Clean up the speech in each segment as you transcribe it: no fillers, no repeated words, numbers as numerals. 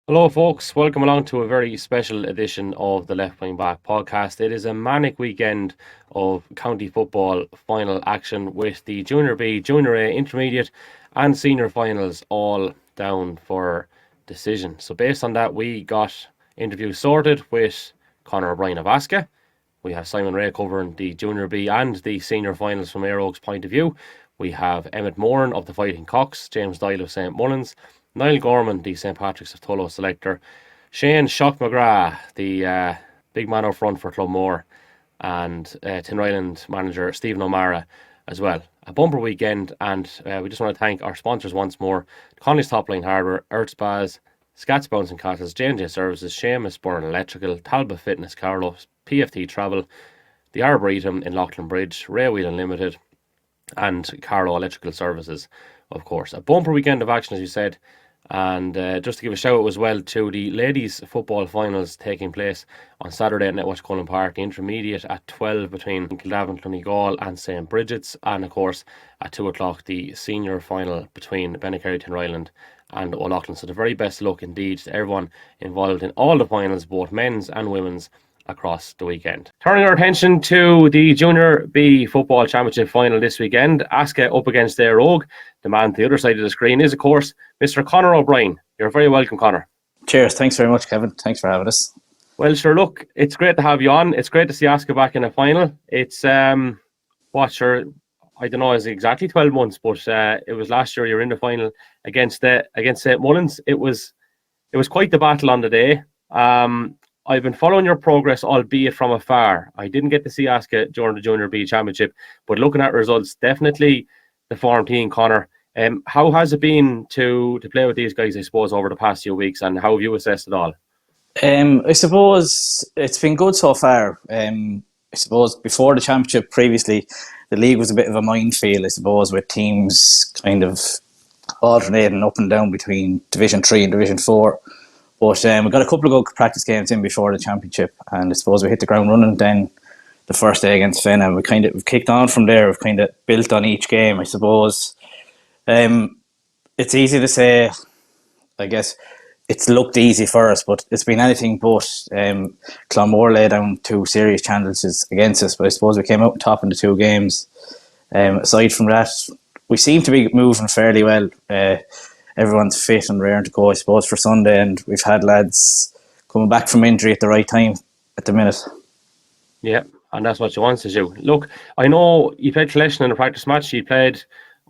Hello, folks. Welcome along to a very special edition of the Left Wing Back podcast. It is a manic weekend of county football final action with the Junior B, Junior A, Intermediate, and Senior finals all down for decision. So, based on that, we got interviews sorted with Conor O'Brien of Asca. We have Simon Ray covering the Junior B and the Senior finals from Eire Og's point of view. We have Emmet Moran of the Fighting Cocks, James Doyle of St Mullins, Niall Gorman, the St Patrick's of Tullow selector, Shane Shock McGrath, the big man up front for Clonmore, and Tinryland manager Stephen O'Mara as well. A bumper weekend, and we just want to thank our sponsors once more: Conley's Top Line Hardware, Earth Spas, Scats Bounce and Castles, J&J Services, Seamus Burn Electrical, Talbot Fitness, Carlow, PFT Travel, the Arboretum in Loughlin Bridge, Railwheel Unlimited, and Carlow Electrical Services, of course. A bumper weekend of action, as you said. And just to give a shout out as well to the ladies' football finals taking place on Saturday at Netwatch Cullen Park, the intermediate at 12 between Kildavin, Clonegall and St Bridget's, and of course at 2 o'clock the senior final between Bennekerry, Tinryland and O'Loughlin. So the very best luck indeed to everyone involved in all the finals, both men's and women's, across the weekend. Turning our attention to the Junior B Football Championship final this weekend, Asca up against Eire Og. The man to the other side of the screen is, of course, Mr. Conor O'Brien. You're very welcome, Conor. Cheers. Thanks very much, Kevin. Thanks for having us. Well, sure, look, it's great to have you on. It's great to see Asca back in a final. It's, sure, I don't know, is it exactly 12 months, but it was last year you were in the final against St Mullins. It was quite the battle on the day. I've been following your progress, albeit from afar. I didn't get to see Asca during the Junior B Championship, but looking at results, definitely the form team, Conor. How has it been to play with these guys, I suppose, over the past few weeks, and how have you assessed it all? I suppose it's been good so far. I suppose before the championship, previously, the league was a bit of a minefield, I suppose, with teams kind of alternating up and down between Division 3 and Division 4. But we got a couple of good practice games in before the championship, and I suppose we hit the ground running then the first day against Finn, and we've kicked on from there. We've kind of built on each game, I suppose. It's easy to say, I guess it's looked easy for us, but it's been anything but. Clonmore laid down two serious challenges against us, but I suppose we came out on top in the two games. Aside from that, we seem to be moving fairly well. Everyone's fit and raring to go, I suppose, for Sunday, and we've had lads coming back from injury at the right time at the minute. Yeah, and that's what you want to do. Look, I know you played Tleshna in a practice match. You played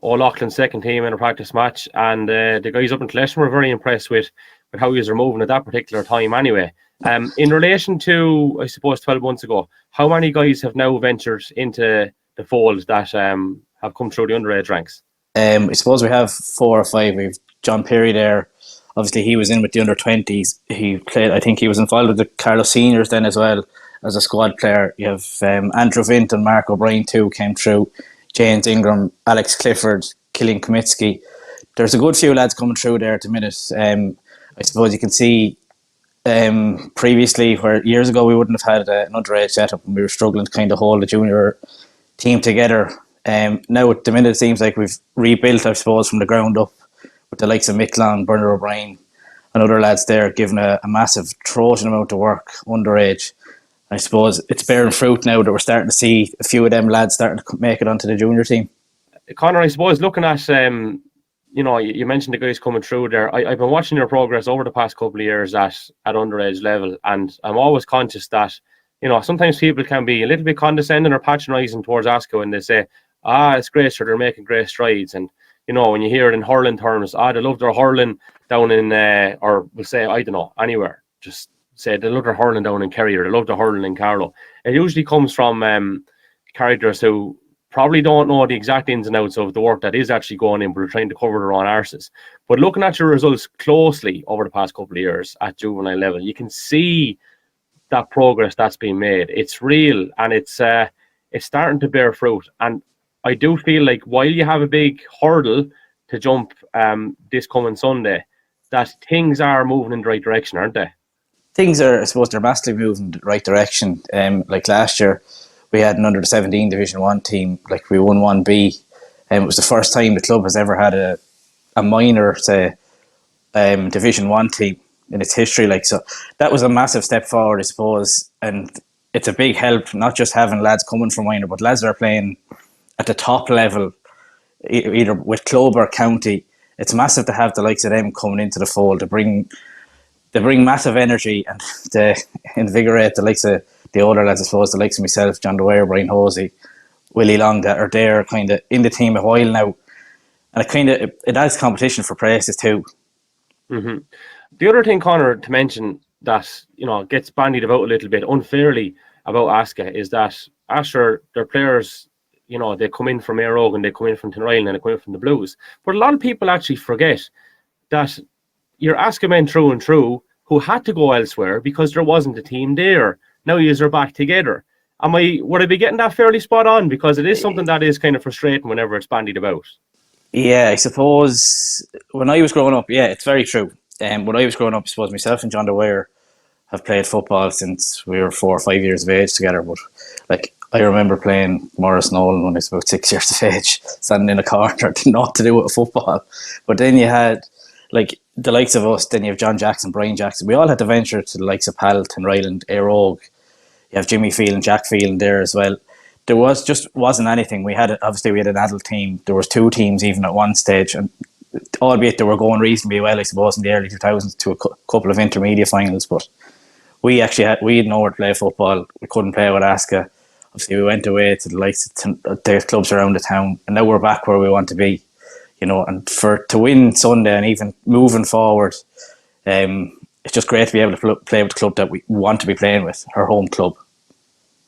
O'Loughlin's second team in a practice match, and the guys up in Tleshna were very impressed with how you were moving at that particular time anyway. In relation to, I suppose, 12 months ago, how many guys have now ventured into the fold that have come through the underage ranks? I suppose we have 4 or 5. We've John Perry there. Obviously, he was in with the under-20s. He played, I think he was involved with the Carlow seniors then as well as a squad player. You have Andrew Vint and Mark O'Brien too came through. James Ingram, Alex Clifford, Killian Komitsky. There's a good few lads coming through there at the minute. I suppose you can see previously, where years ago we wouldn't have had an underage setup and we were struggling to kind of hold the junior team together. Now at the minute it seems like we've rebuilt, I suppose, from the ground up with the likes of Mick Long, Bernard O'Brien and other lads there giving a massive trojan amount of work underage. I suppose it's bearing fruit now that we're starting to see a few of them lads starting to make it onto the junior team. Conor, I suppose looking at, you mentioned the guys coming through there. I've been watching your progress over the past couple of years at underage level, and I'm always conscious that, sometimes people can be a little bit condescending or patronising towards Asca when they say, it's great, sure, they're making great strides. And, when you hear it in hurling terms, they love their hurling down in, or we'll say, I don't know, anywhere. Just say they love their hurling down in Kerry or they love their hurling in Carlow. It usually comes from characters who probably don't know the exact ins and outs of the work that is actually going in, but are trying to cover their own arses. But looking at your results closely over the past couple of years at juvenile level, you can see that progress that's been made. It's real, and it's starting to bear fruit. And I do feel like while you have a big hurdle to jump this coming Sunday, that things are moving in the right direction, aren't they? Things are, I suppose, they're massively moving in the right direction. Like last year, we had an under-17 Division 1 team, like we won 1B. It was the first time the club has ever had a minor, say, Division 1 team. in its history. Like, so that was a massive step forward, I suppose, and it's a big help, not just having lads coming from minor, but lads that are playing at the top level, either with club or county. It's massive to have the likes of them coming into the fold to bring massive energy and to invigorate the likes of the older lads, I suppose, the likes of myself, John Dwyer, Brian Hosey, Willie Long, that are there kind of in the team a while now. And it adds competition for places too. Mm-hmm. The other thing, Conor, to mention that, gets bandied about a little bit unfairly about Asca is that Asher, their players, they come in from Eire Og and they come in from Tinryland and they come in from the Blues. But a lot of people actually forget that you're Asca men through and through who had to go elsewhere because there wasn't a team there. Now you're back together. Would I be getting that fairly spot on? Because it is something that is kind of frustrating whenever it's bandied about. Yeah, I suppose when I was growing up, yeah, it's very true. When I was growing up, I suppose myself and John Dwyer have played football since we were 4 or 5 years of age together. But like, I remember playing Morris Nolan when I was about 6 years of age, standing in a corner, didn't know what to do with football. But then you had like the likes of us, then you have John Jackson, Brian Jackson. We all had to venture to the likes of Pal, Tinryland, Eire Og. You have Jimmy Phelan, Jack Phelan there as well. There wasn't anything. We had an adult team. There was 2 teams even at one stage, and albeit they were going reasonably well, I suppose, in the early 2000s to a couple of intermediate finals. But we had nowhere to play football. We couldn't play with Asca. Obviously, we went away to the likes of the clubs around the town, and now we're back where we want to be. And to win Sunday and even moving forward, it's just great to be able to play with the club that we want to be playing with, our home club.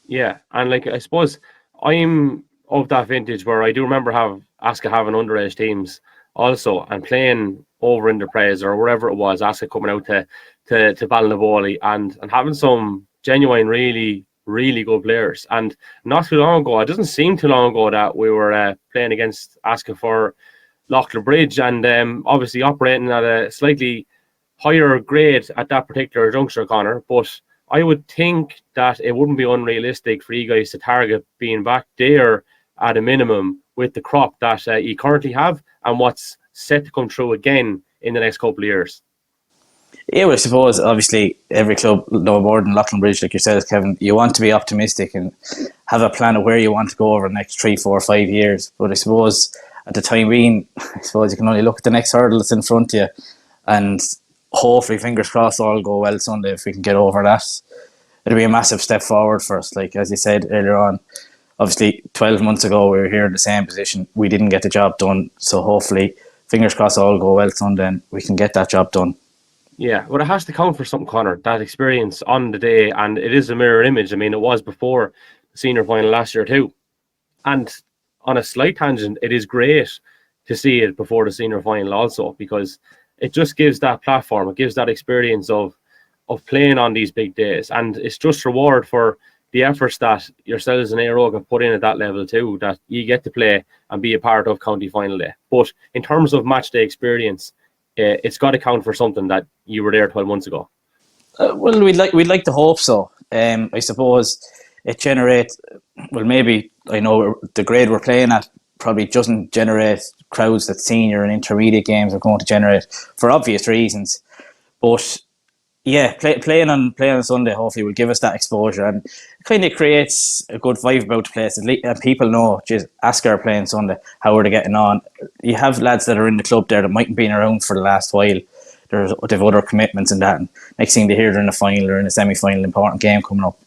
Yeah, and I suppose I'm of that vintage where I do remember Asca having underage teams also and playing over in the Prez or wherever it was, Asca coming out to Ballinaboley and having some genuine, really, really good players. And not too long ago, it doesn't seem too long ago that we were playing against Asca for Loughlin Bridge and obviously operating at a slightly higher grade at that particular juncture, Conor, but I would think that it wouldn't be unrealistic for you guys to target being back there at a minimum with the crop that you currently have and what's set to come through again in the next couple of years. Yeah, well, I suppose, obviously, every club, no more than Loughlin Bridge, like yourself, Kevin, you want to be optimistic and have a plan of where you want to go over the next 3, 4, 5 years. But I suppose, at the time being, I suppose you can only look at the next hurdle that's in front of you and hopefully, fingers crossed, all go well Sunday if we can get over that. It'll be a massive step forward for us. Like, as you said earlier on, obviously 12 months ago we were here in the same position. We didn't get the job done. So hopefully, fingers crossed, all go well Sunday and we can get that job done. Yeah, well, it has to count for something, Conor, that experience on the day, and it is a mirror image. I mean, it was before the senior final last year too. And on a slight tangent, it is great to see it before the senior final also, because it just gives that platform, it gives that experience of playing on these big days. And it's just reward for the efforts that yourselves and Eire Og have put in at that level too, that you get to play and be a part of county final day. But in terms of match day experience, it's got to count for something that you were there 12 months ago. Well, we'd like to hope so. I suppose it generates, well, maybe, I know the grade we're playing at probably doesn't generate crowds that senior and intermediate games are going to generate for obvious reasons. But yeah, playing on Sunday hopefully will give us that exposure and it kind of creates a good vibe about the place. And people know, geez, Asca are playing Sunday, how are they getting on? You have lads that are in the club there that mightn't been around for the last while. They've other commitments and that. And next thing they hear they're in a final or in a semi-final important game coming up.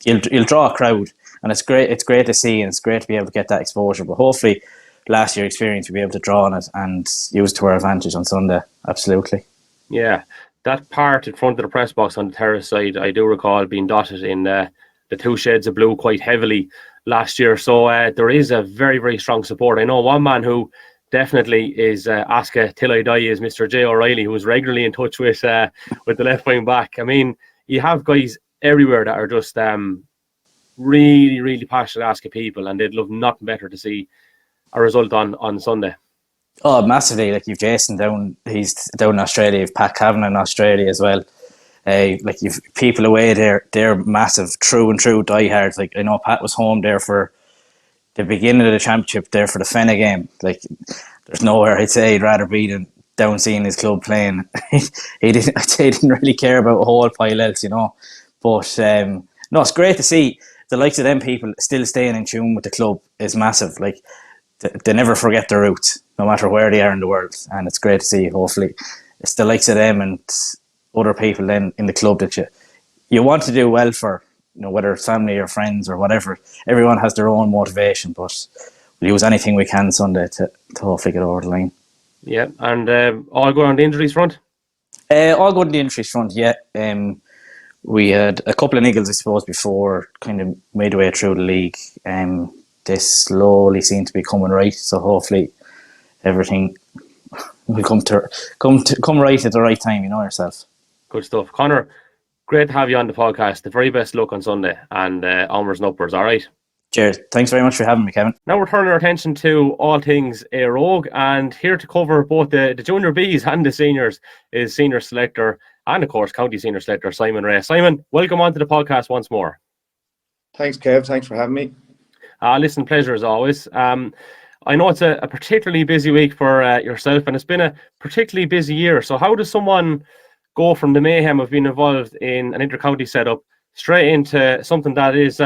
You'll draw a crowd and it's great. It's great to see and it's great to be able to get that exposure. But hopefully last year's experience we'll be able to draw on it and use it to our advantage on Sunday. Absolutely. Yeah. That part in front of the press box on the terrace side, I do recall being dotted in the 2 shades of blue quite heavily last year. So there is a very, very strong support. I know one man who definitely is Asca till I die is Mr. J. O'Reilly, who is regularly in touch with the left wing back. I mean, you have guys everywhere that are just really, really passionate Asca people, and they'd love nothing better to see a result on Sunday. Oh, massively. Like, you've Jason down, he's down in Australia, you've Pat Kavanagh in Australia as well. Like, you've people away there, they're massive, true and true diehards. Like, I know Pat was home there for the beginning of the championship there for the Fenna game. Like, there's nowhere I'd say he'd rather be than down seeing his club playing. he didn't really care about a whole pile else, you know. But no, it's great to see the likes of them people still staying in tune with the club is massive. Like they never forget their roots, no matter where they are in the world, and it's great to see. Hopefully, it's the likes of them and other people then in the club that you want to do well for. You know, whether it's family or friends or whatever, everyone has their own motivation, but we'll use anything we can Sunday to hopefully get over the line. Yeah, and all good on the injuries front? All good on the injuries front, yeah. We had a couple of niggles, I suppose, before kind of midway through the league. They slowly seem to be coming right, so hopefully everything will come right at the right time, you know yourself. Good stuff. Conor, great to have you on the podcast. The very best luck on Sunday, and onwards and upwards, all right? Cheers. Thanks very much for having me, Kevin. Now we're turning our attention to all things Eire Og, and here to cover both the junior Bs and the seniors is senior selector and, of course, county senior selector Simon Ray. Simon, welcome onto the podcast once more. Thanks, Kev. Thanks for having me. Listen, pleasure as always. I know it's a particularly busy week for yourself, and it's been a particularly busy year. So how does someone go from the mayhem of being involved in an inter-county setup straight into something that is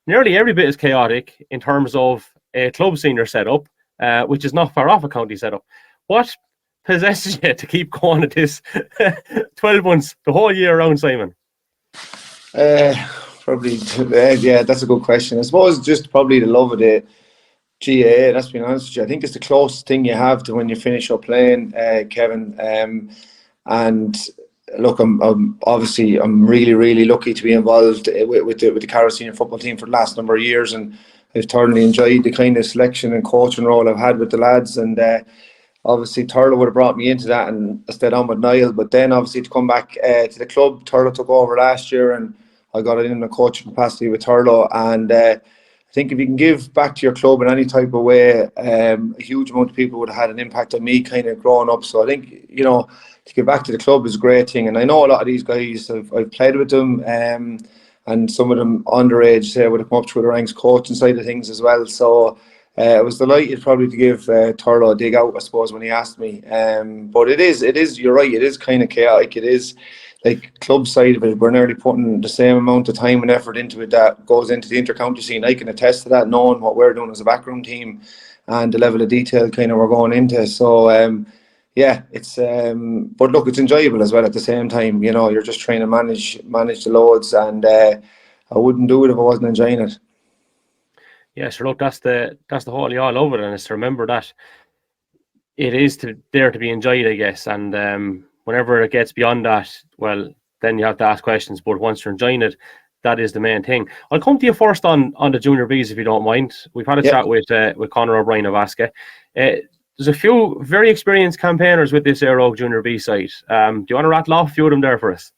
nearly every bit as chaotic in terms of a club senior setup, which is not far off a county setup? What possesses you to keep going at this 12 months, the whole year round, Simon? Probably, yeah, that's a good question. I suppose just probably the love of the GAA, that's being honest with you. I think it's the closest thing you have to when you finish up playing, Kevin. And look, I'm obviously really lucky to be involved with the Carlow senior football team for the last number of years, and I've thoroughly enjoyed the kind of selection and coaching role I've had with the lads. And obviously Tullow would have brought me into that, and I stayed on with Niall. But then obviously to come back to the club, Tullow took over last year, and I got in a coaching capacity with Tullow. And I think if you can give back to your club in any type of way, a huge amount of people would have had an impact on me kind of growing up. So I think, you know, to give back to the club is a great thing. And I know a lot of these guys, I've played with them, and some of them underage would have come up through the ranks coaching side of things as well. So I was delighted probably to give Tullow a dig out, I suppose, when he asked me. But it is, you're right, it is kind of chaotic. It is like club side of it, we're nearly putting the same amount of time and effort into it that goes into the inter-county scene. I can attest to that, knowing what we're doing as a backroom team and the level of detail kind of we're going into. So yeah, it's but look, it's enjoyable as well at the same time. You know, you're just trying to manage the loads, and I wouldn't do it if I wasn't enjoying it. Yeah, sure. Look, that's the whole all over it, and it's to remember that it is there to be enjoyed, I guess. And whenever it gets beyond that, well, then you have to ask questions. But once you're enjoying it, that is the main thing. I'll come to you first on the junior Bs, if you don't mind. We've had a chat with Conor O'Brien of Asca. There's a few very experienced campaigners with this Eire Og junior B side. Do you want to rattle off a few of them there for us?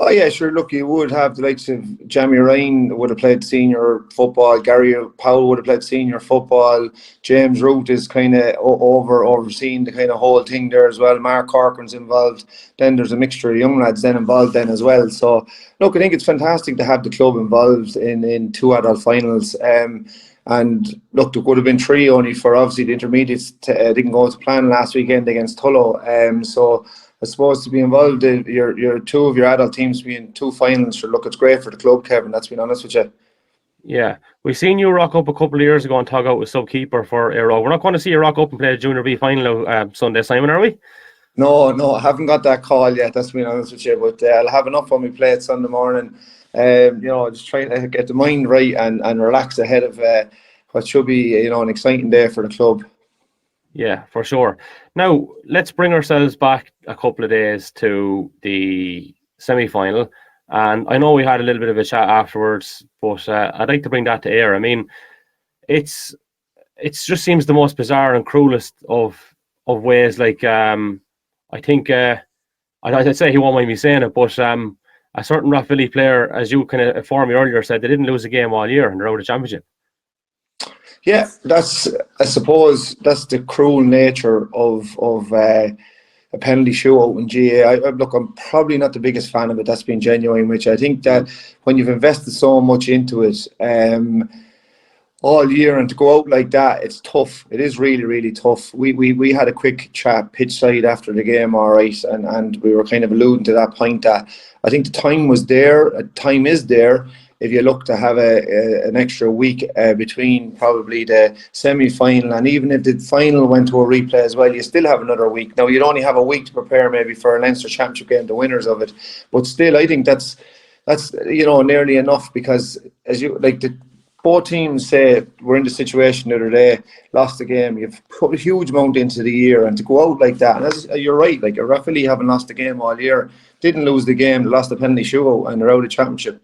Oh yeah, sure. Look, you would have the likes of Jamie Ryan would have played senior football. Gary Powell would have played senior football. James Root is kind of overseeing the kind of whole thing there as well. Mark Corcoran's involved. Then there's a mixture of young lads then involved then as well. So look, I think it's fantastic to have the club involved in two adult finals. And look, there would have been three only for obviously the intermediates didn't go to plan last weekend against Tullow. So I suppose to be involved in your two of your adult teams being two finals, sure, look, it's great for the club, Kevin, that's being honest with you. Yeah, we've seen you rock up a couple of years ago and tug out with sub-keeper for Eire Og. We're not going to see you rock up and play a Junior B final Sunday, Simon, are we? No, I haven't got that call yet, that's being honest with you, but I'll have enough when we play it Sunday morning. You know, just trying to get the mind right and relax ahead of what should be, you know, an exciting day for the club. Yeah, for sure. Now, let's bring ourselves back a couple of days to the semi-final. And I know we had a little bit of a chat afterwards, but I'd like to bring that to air. I mean, it just seems the most bizarre and cruelest of ways. Like, I think, I'd say he won't mind me saying it, but a certain Rathvilly player, as you kind of informed me earlier, said they didn't lose a game all year and they're out of the championship. Yeah, I suppose that's the cruel nature of a penalty shootout in GA. Look, I'm probably not the biggest fan of it. That's being genuine, which I think that when you've invested so much into it, all year, and to go out like that, it's tough. It is really, really tough. We had a quick chat pitch side after the game, all right, and we were kind of alluding to that point that I think the time was there. Time is there. If you look to have an extra week between probably the semi-final, and even if the final went to a replay as well, you still have another week. Now, you'd only have a week to prepare maybe for a Leinster Championship game, the winners of it, but still, I think that's nearly enough, because as you like both teams say, we're in the situation the other day, lost the game, you've put a huge amount into the year, and to go out like that, and as you're right, like Rathvilly haven't lost the game all year, didn't lose the game, they lost the penalty shootout, and they're out of championship.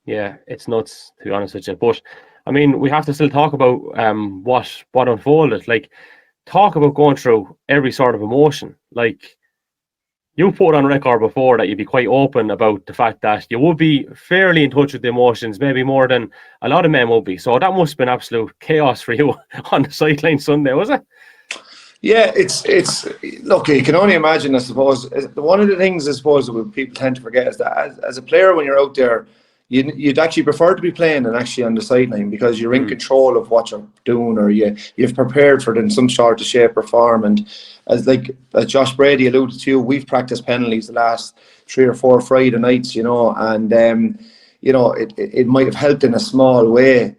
Yeah, it's nuts, to be honest with you. But I mean, we have to still talk about what unfolded. Like, talk about going through every sort of emotion. Like, you put on record before that you'd be quite open about the fact that you would be fairly in touch with the emotions, maybe more than a lot of men would be. So that must have been absolute chaos for you on the sideline Sunday, was it? Yeah, it's look, you can only imagine, I suppose. One of the things, I suppose, that people tend to forget is that as a player, when you're out there, you'd actually prefer to be playing than actually on the sideline, because you're in control of what you're doing, or you've prepared for it in some sort of shape or form. And as Josh Brady alluded to, we've practiced penalties the last 3 or 4 Friday nights, and it might have helped in a small way,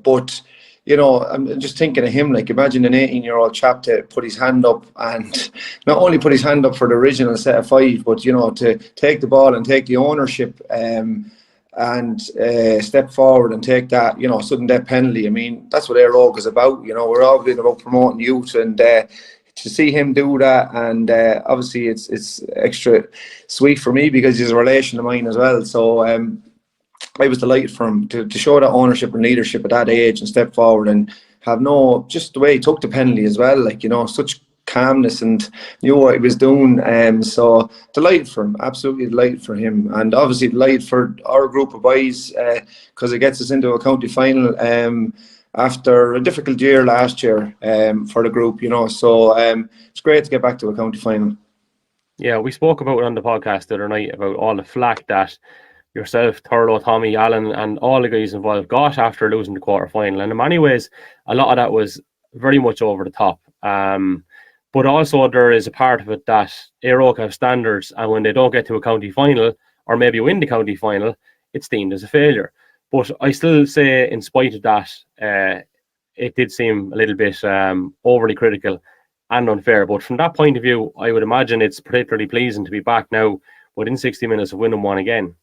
but I'm just thinking of him, like, imagine an 18-year-old chap to put his hand up, and not only put his hand up for the original set of 5, but to take the ball and take the ownership, and step forward and take that, sudden death penalty. I mean, that's what Eire Og is about. We're all been about promoting youth, and to see him do that, and obviously it's extra sweet for me because he's a relation of mine as well. So I was delighted for him to show that ownership and leadership at that age and step forward and have just the way he took the penalty as well, like, such calmness and knew what he was doing. So delighted for him, absolutely delighted for him, and obviously delighted for our group of boys, because it gets us into a county final after a difficult year last year for the group, so it's great to get back to a county final. Yeah, we spoke about it on the podcast the other night about all the flack that yourself, Tullow, Tommy, Allen, and all the guys involved got after losing the quarter final, and in many ways a lot of that was very much over the top. But also there is a part of it that Eire Og have standards, and when they don't get to a county final, or maybe win the county final, it's deemed as a failure. But I still say, in spite of that, it did seem a little bit overly critical and unfair. But from that point of view, I would imagine it's particularly pleasing to be back now within 60 minutes of winning one again.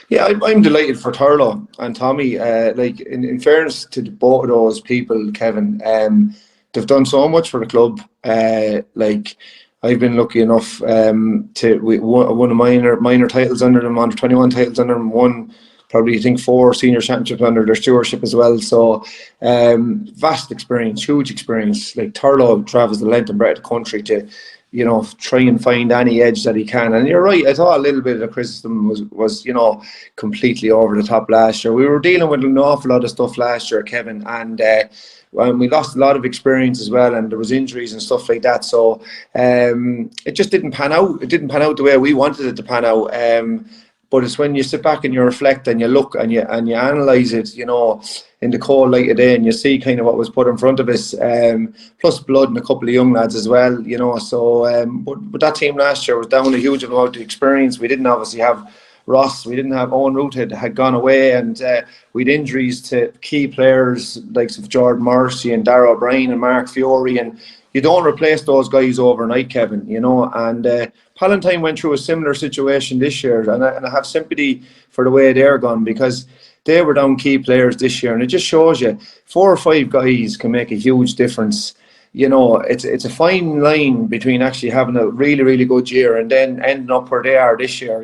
Yeah, I'm delighted for Carlow and Tommy. Like, in fairness to both of those people, Kevin, they've done so much for the club. Like, I've been lucky enough to won a minor titles under them, under 21 titles under them, won probably, I think, 4 senior championships under their stewardship as well. So vast experience, huge experience. Like, Carlow travels the length and breadth of the country to try and find any edge that he can. And you're right, I thought a little bit of the criticism was completely over the top last year. We were dealing with an awful lot of stuff last year, Kevin, and we lost a lot of experience as well, and there was injuries and stuff like that. So it just didn't pan out. It didn't pan out the way we wanted it to pan out. But it's when you sit back and you reflect and you look and you analyse it, in the cold light of day, and you see kind of what was put in front of us, plus blood and a couple of young lads as well, So, but that team last year was down a huge amount of experience. We didn't obviously have Ross, we didn't have Owen Root had gone away, and we'd injuries to key players like Jordan Morrissey and Darragh O'Brien and Mark Fiore, and you don't replace those guys overnight, Kevin, and Palatine went through a similar situation this year, and I have sympathy for the way they're gone, because they were down key players this year, and it just shows you 4 or 5 guys can make a huge difference. It's a fine line between actually having a really, really good year and then ending up where they are this year,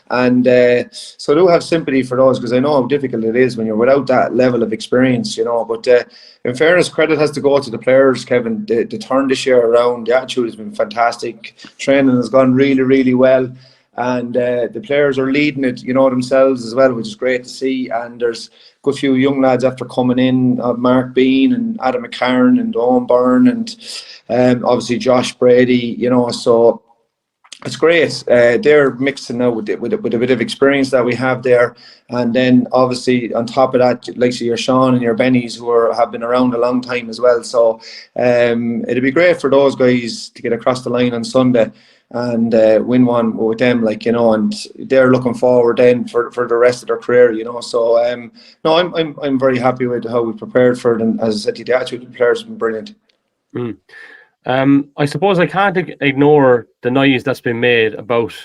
and so I do have sympathy for those, because I know how difficult it is when you're without that level of experience, but in fairness, credit has to go to the players, Kevin. The turn this year around, the attitude has been fantastic, training has gone really, really well, and the players are leading it, themselves as well, which is great to see. And there's a good few young lads after coming in, Mark Bean and Adam McCarron and Owen Byrne and obviously Josh Brady, so It's great. They're mixing now with a bit of experience that we have there, and then obviously on top of that, like your Sean and your Bennies have been around a long time as well. So it'd be great for those guys to get across the line on Sunday and win one with them, and they're looking forward then for the rest of their career, So no, I'm very happy with how we prepared for it, and as I said, the attitude of the players have been brilliant. Mm. I suppose I can't ignore the noise that's been made about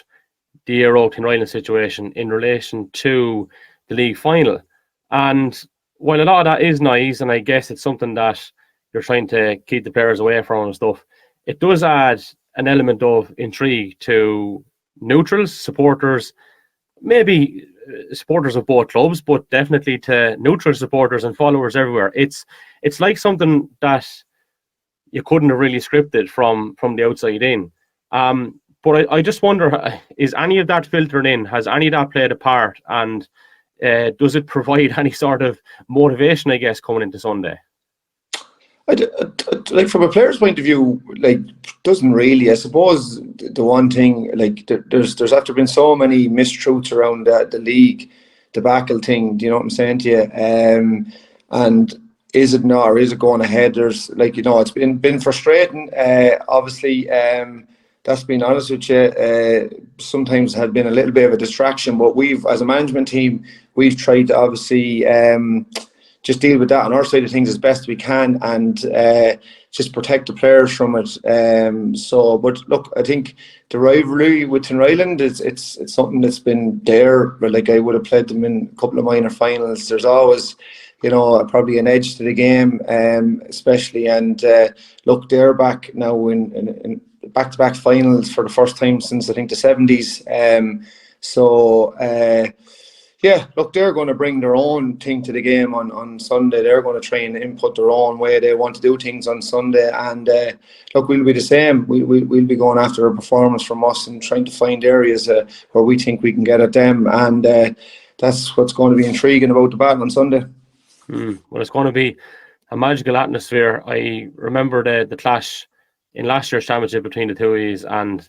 the Eire Og Tinryland situation in relation to the league final. And while a lot of that is noise, and I guess it's something that you're trying to keep the players away from and stuff, it does add an element of intrigue to neutrals, supporters, maybe supporters of both clubs, but definitely to neutral supporters and followers everywhere. It's like something that you couldn't have really scripted from the outside in. But I just wonder, is any of that filtered in? Has any of that played a part? And does it provide any sort of motivation, I guess, coming into Sunday? Like from a player's point of view, doesn't really. I suppose the one thing, there's after been so many mistruths around the league debacle thing. Do you know what I'm saying to you? And is it not, or is it going ahead? There's it's been frustrating. Obviously, that's being honest with you. Sometimes had been a little bit of a distraction, but we've, as a management team, we've tried to obviously just deal with that on our side of things as best we can, and just protect the players from it. But look, I think the rivalry with Tinryland it's something that's been there. But I would have played them in a couple of minor finals. There's always, probably an edge to the game, especially. And look, they're back now in back-to-back finals for the first time since I think the 70s. Yeah, look, they're going to bring their own thing to the game on Sunday. They're going to try and input their own way they want to do things on Sunday. And look, we'll be the same. We'll be going after a performance from us and trying to find areas where we think we can get at them. And that's what's going to be intriguing about the battle on Sunday. Well, it's going to be a magical atmosphere. I remember the clash in last year's championship between the two of these, and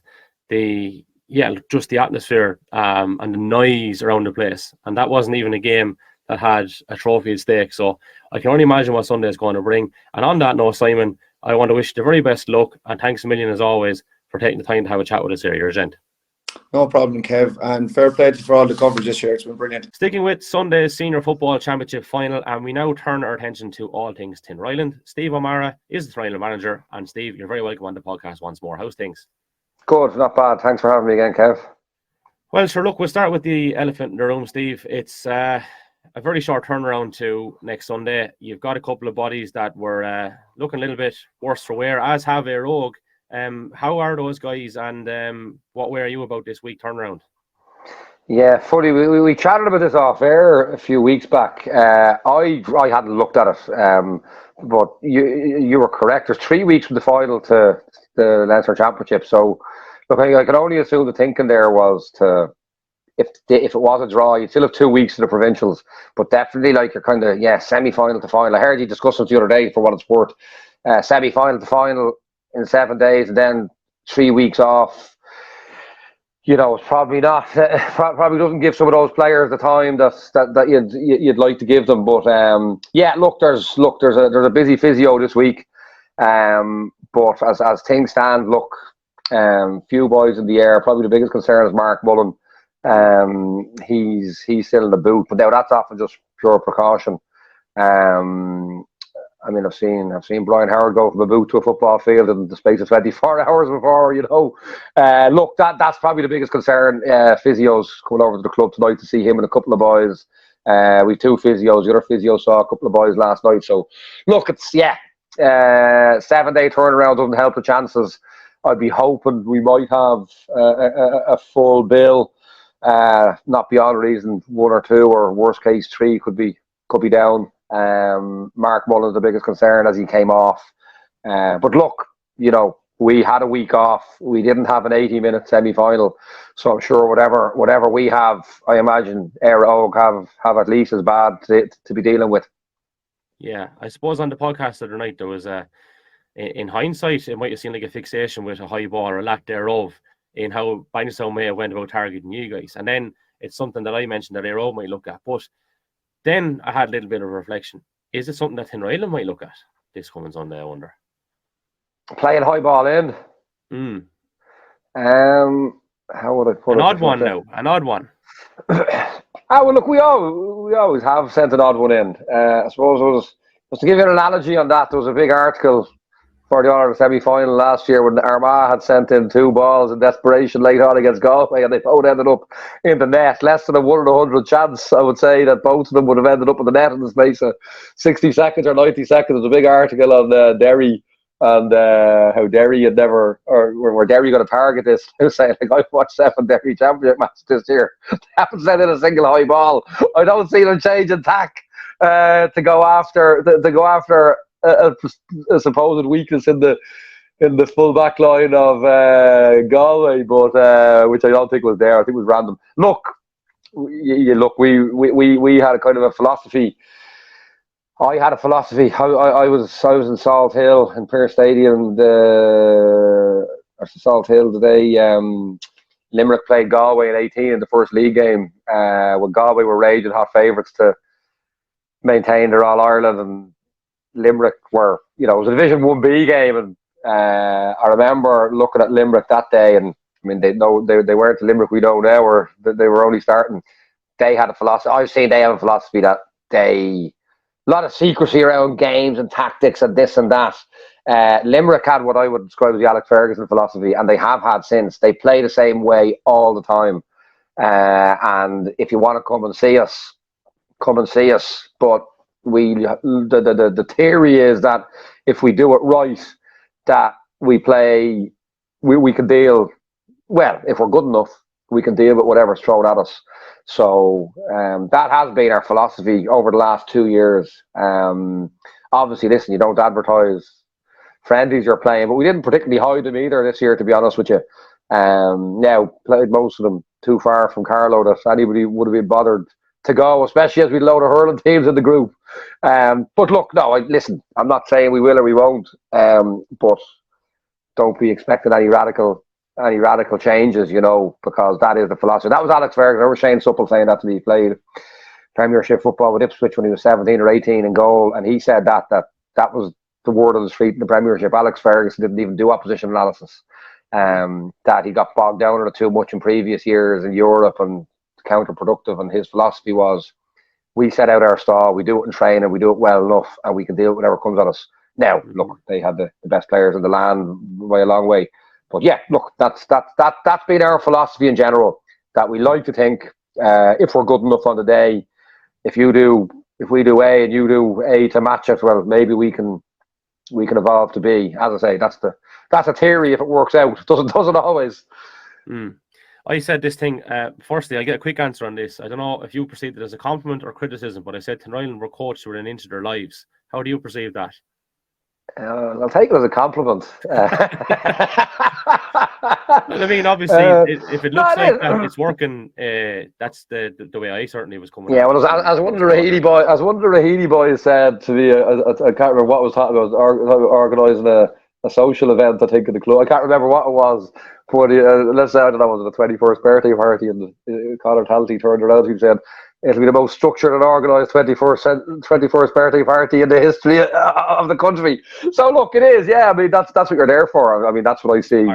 just the atmosphere and the noise around the place. And that wasn't even a game that had a trophy at stake. So I can only imagine what Sunday is going to bring. And on that note, Simon, I want to wish you the very best luck, and thanks a million as always for taking the time to have a chat with us here. You're a gent. No problem, Kev, and fair play for all the coverage this year. It's been brilliant. Sticking with Sunday's Senior Football Championship final, and we now turn our attention to all things Tinryland. Steve O'Mara is the Tinryland manager, and Steve, you're very welcome on the podcast once more. How's things? Good, not bad. Thanks for having me again, Kev. Well, sure, look, we'll start with the elephant in the room, Steve. It's a very short turnaround to next Sunday. You've got a couple of bodies that were looking a little bit worse for wear, as have Eire Og. How are those guys, and what way are you about this week turnaround? Yeah, funny. We chatted about this off air a few weeks back. I hadn't looked at it, but you were correct. There's 3 weeks from the final to the Leinster Championship. So, look, I can only assume the thinking there was if it was a draw, you'd still have 2 weeks to the provincials, but definitely you're kind of semi-final to final. I heard you discuss it the other day for what it's worth. Semi-final to final in 7 days, and then 3 weeks off. It's probably not. Probably doesn't give some of those players the time that you'd like to give them. But look, there's a busy physio this week. But as things stand, look, few boys in the air. Probably the biggest concern is Mark Mullins. He's still in the boot, but now that's often just pure precaution. I've seen Brian Howard go from a boot to a football field in the space of 24 hours before. Look, that's probably the biggest concern. Physios coming over to the club tonight to see him and a couple of boys. We've 2 physios. The other physio saw a couple of boys last night. So, look, it's 7-day turnaround doesn't help the chances. I'd be hoping we might have a full bill. Not beyond reason, 1 or 2, or worst case 3 could be down. Mark Mullins the biggest concern as he came off. But look, we had a week off. We didn't have an 80-minute semi-final, so I'm sure whatever we have, I imagine Eire Og have at least as bad to be dealing with. Yeah, I suppose on the podcast the other night there was in hindsight it might have seemed like a fixation with a high ball or a lack thereof. in how Bangladesh may have went about targeting you guys. And then it's something that I mentioned that Eire Og might look at. But then I had a little bit of reflection. Is it something that Tinryland might look at this coming Sunday, I wonder? Playing high ball in. How would I put it? An odd one now. An odd one. Well, look, we always have sent an odd one in. I suppose it was to give you an analogy on that. There was a big article for the Ireland semi-final last year when Armagh had sent in 2 balls in desperation late on against Galway, and they both ended up in the net. Less than a 1 in 100 chance, I would say, that both of them would have ended up in the net in the space of 60 seconds or 90 seconds. There's a big article on Derry and how Derry had never, or were Derry going to target this. I was saying, like, I've watched 7 Derry championship matches this year. They haven't sent in a single high ball. I don't see them changing tack to go after a supposed weakness in the full back line of Galway, but which I don't think was there. I think it was random. Look, we had a kind of a philosophy. I had a philosophy. I was in Salt Hill in Pearse Stadium. Salt Hill today. Limerick played Galway in 18 in the first league game. When Galway were raging hot favourites to maintain their All Ireland, and Limerick were, it was a Division 1B game, and I remember looking at Limerick that day, and I mean they weren't the Limerick we know now, or they were only starting. They had a philosophy. I've seen they have a philosophy that a lot of secrecy around games and tactics and this and that. Limerick had what I would describe as the Alex Ferguson philosophy, and they have had since. They play the same way all the time, and if you want to come and see us, come and see us. But the theory is that if we do it right, that we can deal well. If we're good enough, we can deal with whatever's thrown at us. So that has been our philosophy over the last 2 years. Obviously, listen, you don't advertise friendlies you're playing, but we didn't particularly hide them either this year, to be honest with you. Now, played most of them too far from Carlow that anybody would have been bothered to go, especially as we load of hurling teams in the group. But look, no, listen, I'm not saying we will or we won't, but don't be expecting any radical changes, because that is the philosophy. That was Alex Ferguson. I remember Shane Supple saying that to me. He played Premiership football with Ipswich when he was 17 or 18 in goal, and he said that was the word on the street in the Premiership. Alex Ferguson didn't even do opposition analysis. That he got bogged down in it too much in previous years in Europe and counterproductive, and his philosophy was we set out our stall, we do it in training, we do it well enough, and we can deal with whatever comes at us. Now, look, they had the best players in the land by a long way, but yeah, look, that's been our philosophy in general, that we like to think if we're good enough on the day, if we do A and you do A to match it, well, maybe we can evolve to B. As I say, that's a theory if it works out. It doesn't always. I said this thing, firstly, I'll get a quick answer on this. I don't know if you perceived it as a compliment or criticism, but I said Tinryland were coached within an inch of their lives. How do you perceive that? I'll take it as a compliment. Well, I mean, obviously, if it looks like that it's working, that's the way I certainly was coming. Yeah, well, as one of the Raheny boys said to me, I can't remember what was talking about, organising a social event, I think, in the club. I can't remember what it was, but let's say, I don't know, was it a 21st birthday party, and Conor Talty turned around and said, it'll be the most structured and organised 21st birthday party in the history of the country. So look, it is, yeah. I mean, that's what you're there for. I mean, that's what I see.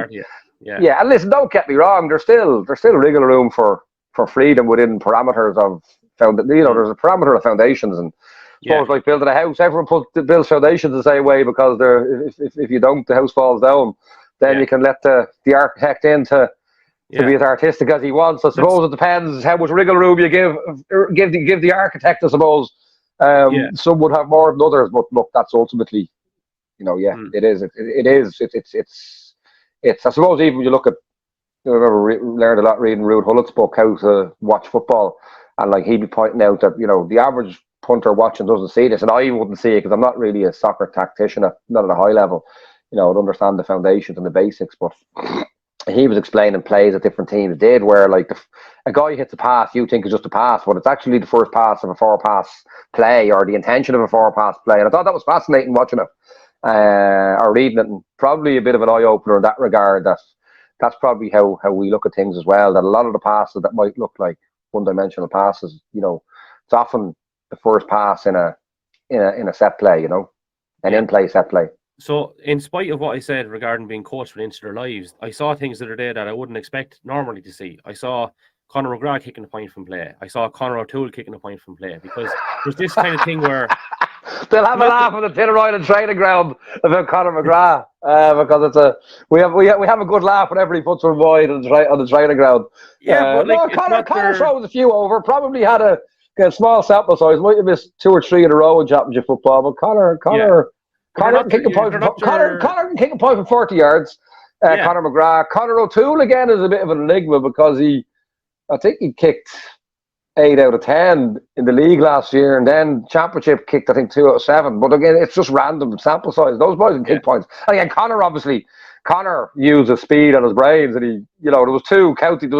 Yeah. And listen, don't get me wrong. There's still wriggle room for freedom within parameters of there's a parameter of foundations, and suppose like building a house, everyone builds foundations the same way, because if you don't, the house falls down. Then you can let the architect in to be as artistic as he wants. I suppose it depends how much wriggle room you give the architect. I suppose some would have more than others, but look, that's ultimately, it is. It's. I suppose even when you look at, I remember learned a lot reading Ruud Hullit's book, How to Watch Football, and like he'd be pointing out that the average punter watching doesn't see this, and I wouldn't see it because I'm not really a soccer tactician, not at a high level. I'd understand the foundations and the basics, but he was explaining plays that different teams did where like a guy hits a pass you think is just a pass, but it's actually the first pass of a forward pass play, or the intention of a forward pass play. And I thought that was fascinating watching it or reading it, and probably a bit of an eye-opener in that regard, that that's probably how we look at things as well. That a lot of the passes that might look like one-dimensional passes, it's often the first pass in a set play, an in-play set play. So, in spite of what I said regarding being coached into their lives, I saw things the other day that I wouldn't expect normally to see. I saw Conor McGrath kicking a point from play. I saw Conor O'Toole kicking a point from play, because there's this kind of thing where they'll have a laugh on the Tinryland training ground about Conor McGrath because we have a good laugh whenever he puts one wide on the training ground. Yeah, but Conor throws a few over. Probably had a small sample size. Might have missed 2 or 3 in a row in championship football, but Conor can kick a point. Conor can kick a point from 40 yards. Conor McGrath, Conor O'Toole again is a bit of an enigma because I think he kicked 8 out of 10 in the league last year, and then championship kicked, I think, 2 out of 7. But again, it's just random sample size. Those boys can kick points. And again, Conor used his speed and his brains, and there was a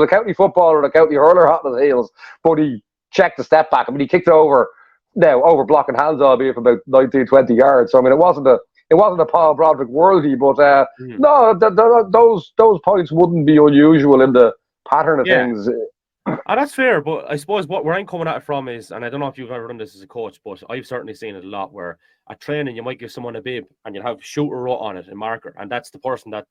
county footballer and a county hurler hot on his heels, but he checked the step back. I mean, he kicked it over blocking hands, albeit for about 19, 20 yards. So I mean, it wasn't a Paul Broderick worldie, but no, those points wouldn't be unusual in the pattern of things. That's fair, but I suppose where I'm coming at it from is, and I don't know if you've ever done this as a coach, but I've certainly seen it a lot, where at training you might give someone a bib and you'll have shooter wrote on it, a marker, and that's the person that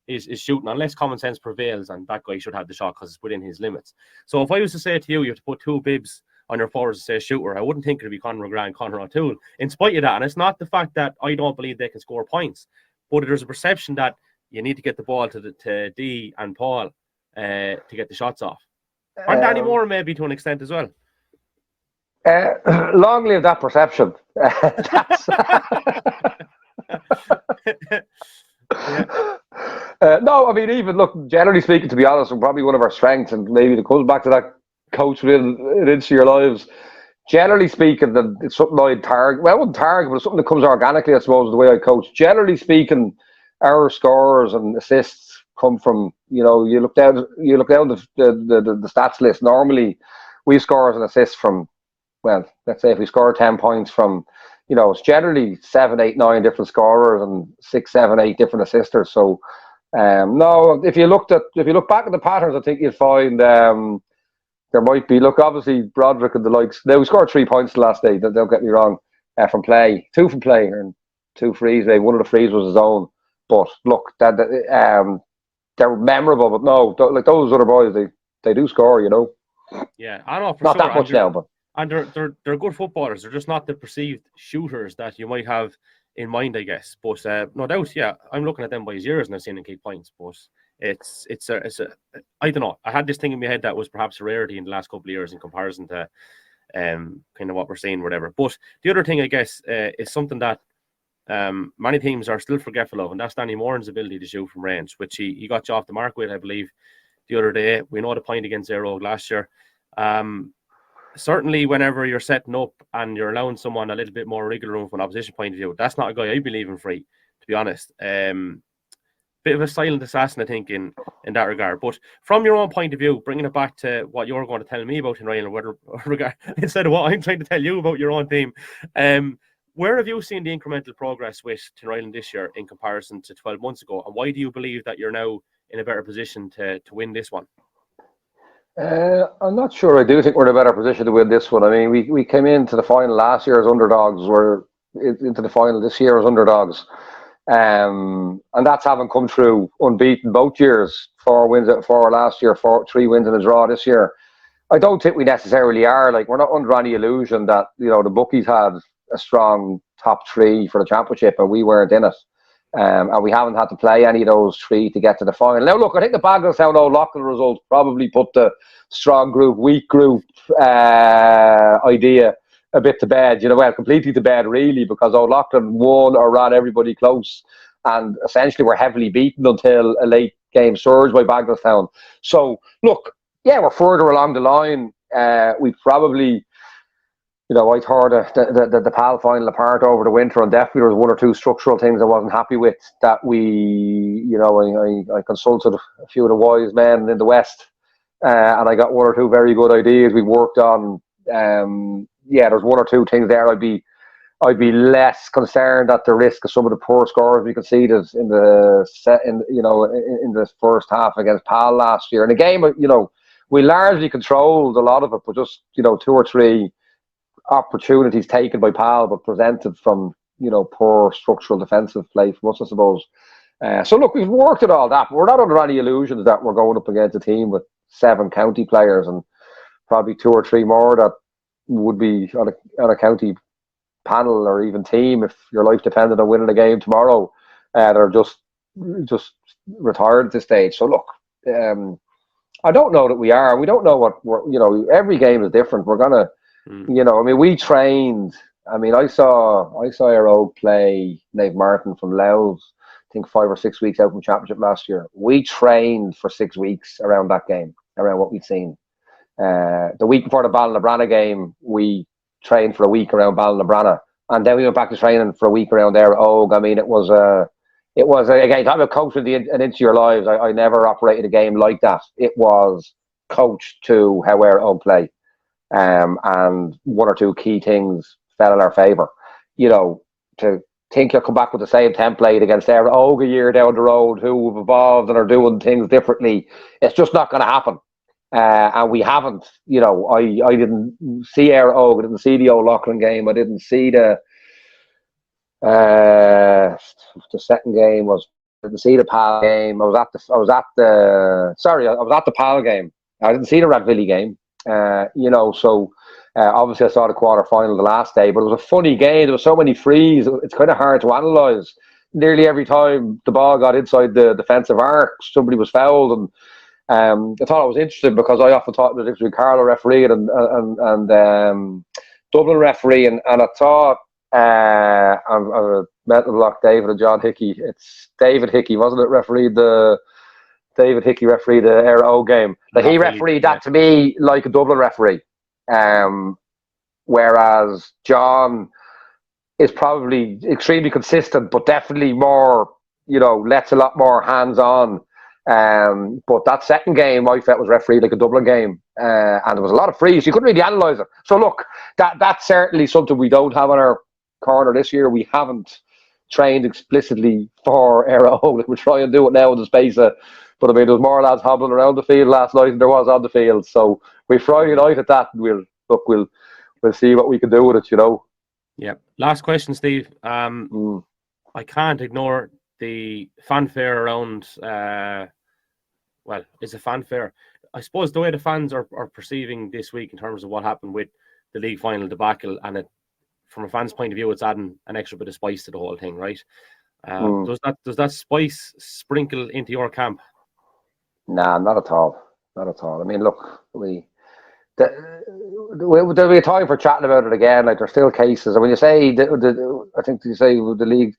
is shooting, unless common sense prevails, and that guy should have the shot because it's within his limits. So if I was to say to you, you have to put 2 bibs on your forwards to say shooter, I wouldn't think it would be Conor McGrath and Conor O'Toole, in spite of that. And it's not the fact that I don't believe they can score points, but there's a perception that you need to get the ball to D and Paul to get the shots off. And Danny Moran maybe to an extent as well. Long live that perception. No, I mean, even look, generally speaking, to be honest, probably one of our strengths, and maybe it comes back to that coach into your lives. Generally speaking, that it's something I'd target. Well, I wouldn't target, but it's something that comes organically, I suppose, the way I coach. Generally speaking, our scores and assists come from, you look down the stats list. Normally, we score and assists from, well, let's say if we score 10 points from, it's generally 7, 8, 9 different scorers and 6, 7, 8 different assisters. So, no, if you look back at the patterns, I think you'll find there might be. Look, obviously Broderick and the likes. We scored 3 points the last day. Don't get me wrong, from play, 2 from play and 2 frees. One of the frees was his own. But look, they're memorable. But no, like those other boys, they do score. Yeah, I know for not sure. that much now, but they're good footballers. They're just not the perceived shooters that you might have in mind, I guess. But no doubt, yeah, I'm looking at them by his years and I've seen them kick points. But it's a I don't know. I had this thing in my head that was perhaps a rarity in the last couple of years in comparison to kind of what we're seeing, whatever. But the other thing, I guess, is something that many teams are still forgetful of, and that's Danny Moran's ability to shoot from range, which he got you off the mark with, I believe, the other day. We know the point against Eire Og last year. Certainly, whenever you're setting up and you're allowing someone a little bit more wriggle room from an opposition point of view, that's not a guy I believe in free, to be honest. Bit of a silent assassin, I think, in that regard. But from your own point of view, bringing it back to what you're going to tell me about Tinryland, instead of what I'm trying to tell you about your own team, where have you seen the incremental progress with Tinryland this year in comparison to 12 months ago? And why do you believe that you're now in a better position to win this one? I'm not sure. I do think we're in a better position to win this one. I mean, we came into the final last year as underdogs. We're into the final this year as underdogs. And that's having come through unbeaten both years. 4 wins out of 4 last year, 3 wins and a draw this year. I don't think we necessarily are. Like, we're not under any illusion that, the bookies had a strong top 3 for the championship and we weren't in it. And we haven't had to play any of those 3 to get to the final. Now, look, I think the Bagenalstown O'Loughlin results probably put the strong group, weak group idea a bit to bed, completely to bed, really, because O'Loughlin won or ran everybody close and essentially were heavily beaten until a late game surge by Bagenalstown. So, look, yeah, we're further along the line. We probably... I tore the PAL final apart over the winter, and definitely there was 1 or 2 structural things I wasn't happy with that we, I consulted a few of the wise men in the West, and I got 1 or 2 very good ideas we worked on. There's 1 or 2 things there I'd be I'd be less concerned at the risk of some of the poor scores we conceded in the in the first half against Pal last year. In a game, we largely controlled a lot of it, but just 2 or 3 opportunities taken by Pal, but presented from poor structural defensive play from us, I suppose. So look, we've worked at all that. We're not under any illusions that we're going up against a team with 7 county players and probably 2 or 3 more that would be on a county panel or even team if your life depended on winning a game tomorrow. They're just retired at this stage. So look, I don't know that we are. We don't know what we're. Every game is different. We're gonna, we trained. I saw Eire Og play Nave Martin from Louth, I think 5 or 6 weeks out from Championship last year. We trained for 6 weeks around that game, around what we'd seen. The week before the Ballinabranna game, we trained for a week around Ballinabranna, and then we went back to training for a week around Eire Og. It was again, talking about coaching and into your lives. I never operated a game like that. It was coached to how Eire Og play, and 1 or 2 key things fell in our favour. To think you'll come back with the same template against Eire Og a year down the road, who have evolved and are doing things differently, it's just not going to happen. And we haven't. I didn't see Eire Og. I didn't see the O'Loughlin game. I didn't see the second game. I didn't see the Pal game. I was at the Pal game. I didn't see the Rathvilly game. So obviously I saw the quarter final the last day, but it was a funny game. There were so many frees. It's kind of hard to analyse. Nearly every time the ball got inside the defensive arc, somebody was fouled, and I thought it was interesting because I often thought that it was Carlow referee and Dublin referee, and I thought I'm mental block David and John Hickey. It's David Hickey, wasn't it? David Hickey refereed the Eire Og game. He refereed that to me like a Dublin referee, whereas John is probably extremely consistent, but definitely more, lets a lot more hands on. But that second game I felt was refereed like a Dublin game, and there was a lot of frees. You couldn't really analyse it. So look, that's certainly something we don't have on our corner this year. We haven't trained explicitly for Eire Og. We're trying to do it now in the space of. But there was more lads hobbling around the field last night than there was on the field. So we Friday night at that, and we'll see what we can do with it. Yeah. Last question, Steve. I can't ignore the fanfare around. It's a fanfare. I suppose the way the fans are perceiving this week in terms of what happened with the league final debacle, and from a fan's point of view, it's adding an extra bit of spice to the whole thing, right? Does that spice sprinkle into your camp? Nah, not at all. Not at all. Look, there'll be a time for chatting about it again. Like, there's still cases. And when you say, I think you say the league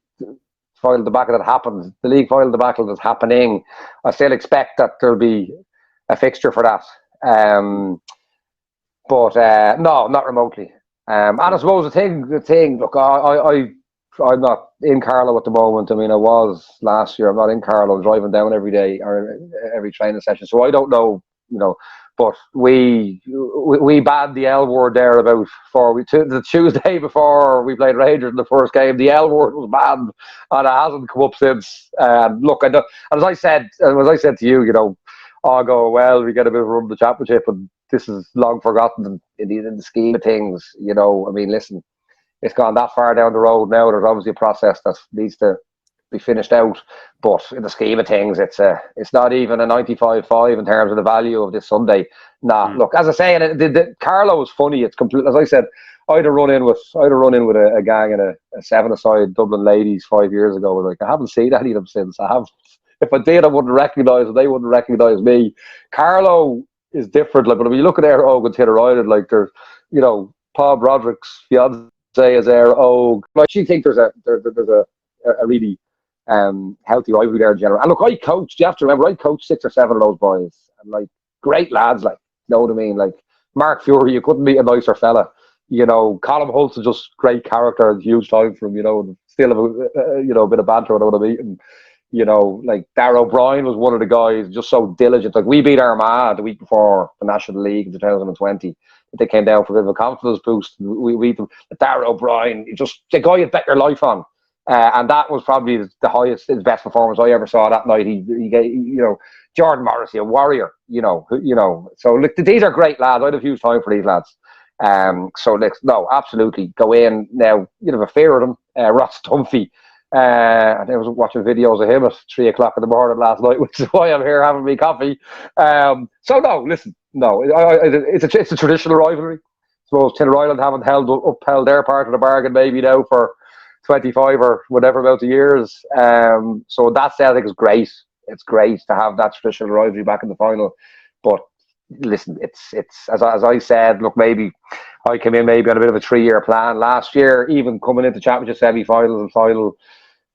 final debacle that happened, the league final debacle that's happening, I still expect that there'll be a fixture for that. But no, not remotely. And I suppose the thing. Look, I'm not in Carlow at the moment. I was last year. I'm not in Carlow. I'm driving down every day or every training session, so I don't know. But we banned the L word there about the Tuesday before we played Rangers in the first game. The L word was banned, and it hasn't come up since. Look, as I said to you, I'll go, well, we get a bit of a run of the championship, and this is long forgotten in the scheme of things. Listen, it's gone that far down the road now. There's obviously a process that needs to be finished out, but in the scheme of things, it's not even a 95-5 in terms of the value of this Sunday. Look, as I say, the Carlow is funny. It's complete. As I said, I'd have run in with a gang in a 7-a-side Dublin ladies 5 years ago. Like, I haven't seen any of them since. I have. If I did, I wouldn't recognise them. They wouldn't recognise me. Carlow is different. Like, but when you look at Eire Og and Tinryland, like, there's, Paul Broderick's fiance is Eire Og. I actually think there's a really healthy rivalry there in general. And look, I coached. You have to remember, I coached 6 or 7 of those boys, and like, great lads. Like, you know what I mean? Like, Mark Fury, you couldn't meet a nicer fella. Colin Holt's is just great character. And huge time for him. And still have a bit of banter when I want to meet him. Like, Darragh O'Brien was one of the guys, just so diligent. Like, we beat Armagh the week before the National League in 2020. they came down for a bit of a confidence boost. We beat them. Darragh O'Brien, just the guy you'd bet your life on. And that was probably the highest, his best performance I ever saw that night. He gave, Jordan Morrissey, a warrior, So look, these are great lads. I had a huge time for these lads. No, absolutely go in now. You'd have a fear of them. Ross Dunphy. I was watching videos of him at 3:00 in the morning last night, which is why I'm here having me coffee. It's a traditional rivalry. I suppose Tinryland haven't upheld their part of the bargain maybe now for 25 or whatever amount of years. So that I think is great. It's great to have that traditional rivalry back in the final. But listen, it's as I said, look, maybe I came in maybe on a bit of a 3-year plan last year, even coming into championship semi-finals and final.